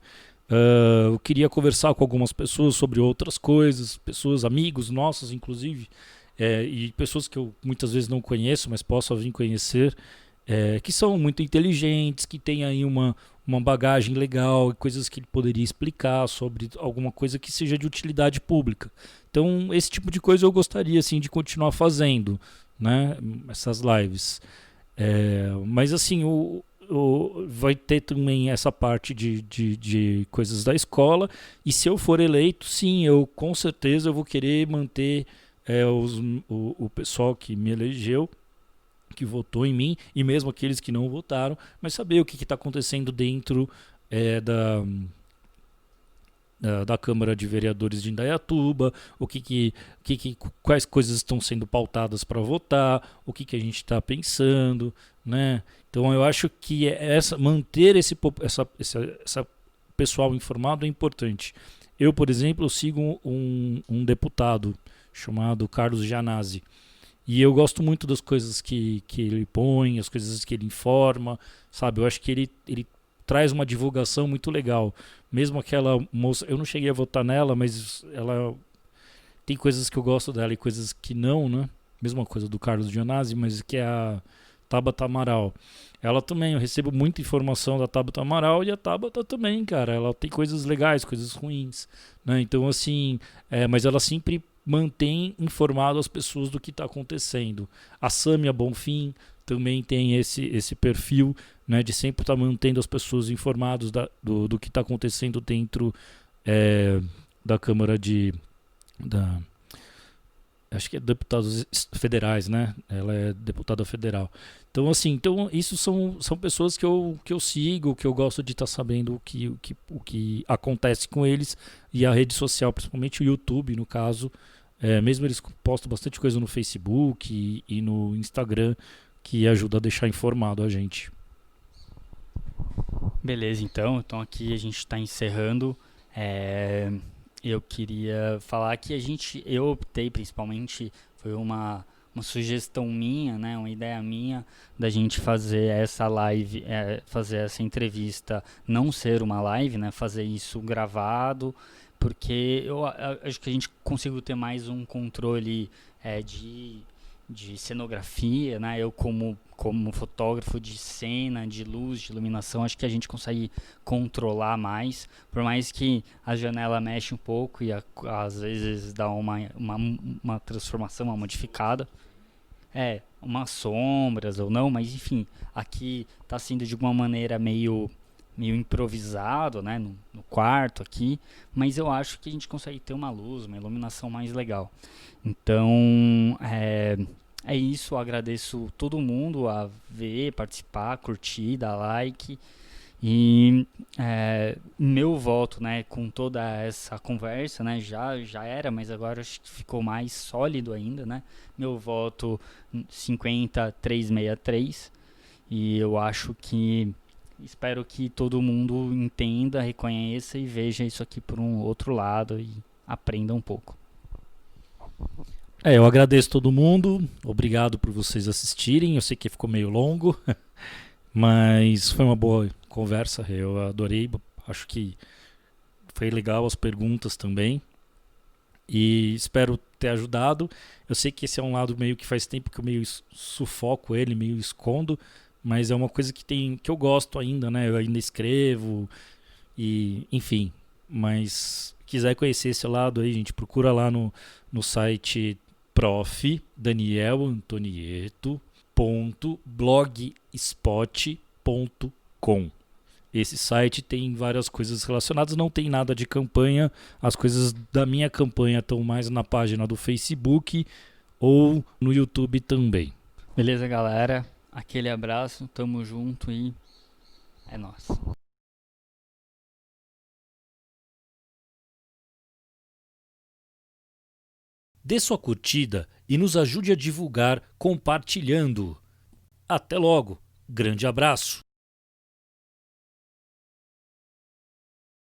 Eu queria conversar com algumas pessoas sobre outras coisas, pessoas, amigos nossos, inclusive, e pessoas que eu muitas vezes não conheço, mas posso vir conhecer. Que são muito inteligentes, que têm aí uma bagagem legal, coisas que ele poderia explicar sobre alguma coisa que seja de utilidade pública. Então, esse tipo de coisa eu gostaria assim, de continuar fazendo, né? Essas lives. Mas assim, vai ter também essa parte de coisas da escola, e se eu for eleito, sim, eu com certeza eu vou querer manter o pessoal que me elegeu, que votou em mim, e mesmo aqueles que não votaram, mas saber o que está acontecendo dentro da Câmara de Vereadores de Indaiatuba, quais coisas estão sendo pautadas para votar, o que a gente está pensando, né? Então eu acho que manter esse pessoal informado é importante. Eu, por exemplo, sigo um deputado chamado Carlos Gianazzi. E eu gosto muito das coisas que ele põe, as coisas que ele informa, sabe? Eu acho que ele traz uma divulgação muito legal. Mesmo aquela moça, eu não cheguei a votar nela, mas ela tem coisas que eu gosto dela e coisas que não, né? Mesma coisa do Carlos Gianazzi, mas que é a Tabata Amaral. Ela também, eu recebo muita informação da Tabata Amaral e a Tabata também, cara. Ela tem coisas legais, coisas ruins, né? Então, assim, mas ela sempre mantém informado as pessoas do que está acontecendo. A Sâmia Bonfim também tem esse perfil, né, de sempre estar mantendo as pessoas informadas do que está acontecendo dentro da Câmara acho que é deputados federais, né? Ela é deputada federal. Então, assim, isso são pessoas que eu sigo, que eu gosto de estar sabendo o que acontece com eles, e a rede social, principalmente o YouTube, no caso, mesmo eles postam bastante coisa no Facebook e no Instagram, que ajuda a deixar informado a gente. Beleza, então aqui a gente está encerrando. Eu queria falar que eu optei principalmente, foi uma sugestão minha, né, uma ideia minha, da gente fazer essa live, fazer essa entrevista não ser uma live, né, fazer isso gravado, porque eu acho que a gente conseguiu ter mais um controle de cenografia, né? Eu como fotógrafo de cena, de luz, de iluminação, acho que a gente consegue controlar mais, por mais que a janela mexe um pouco e às vezes dá uma transformação, uma modificada. Umas sombras ou não, mas enfim, aqui está sendo de uma maneira meio improvisado, né, no quarto aqui, mas eu acho que a gente consegue ter uma luz, uma iluminação mais legal. Então, é isso, eu agradeço todo mundo a ver, participar, curtir, dar like. E meu voto, né, com toda essa conversa, né, já era, mas agora acho que ficou mais sólido ainda, né? Meu voto 50363. E eu acho que espero que todo mundo entenda, reconheça e veja isso aqui por um outro lado e aprenda um pouco. Eu agradeço todo mundo, obrigado por vocês assistirem, eu sei que ficou meio longo, mas foi uma boa conversa, eu adorei, acho que foi legal as perguntas também, e espero ter ajudado. Eu sei que esse é um lado meio que faz tempo que eu meio sufoco ele, meio escondo, mas é uma coisa que eu gosto ainda, né? Eu ainda escrevo e, enfim, mas quiser conhecer esse lado aí, gente, procura lá no site profdanielantonieto.blogspot.com. Esse site tem várias coisas relacionadas, não tem nada de campanha, as coisas da minha campanha estão mais na página do Facebook ou no YouTube também. Beleza, galera? Aquele abraço, tamo junto e é nóis. Dê sua curtida e nos ajude a divulgar compartilhando. Até logo, grande abraço!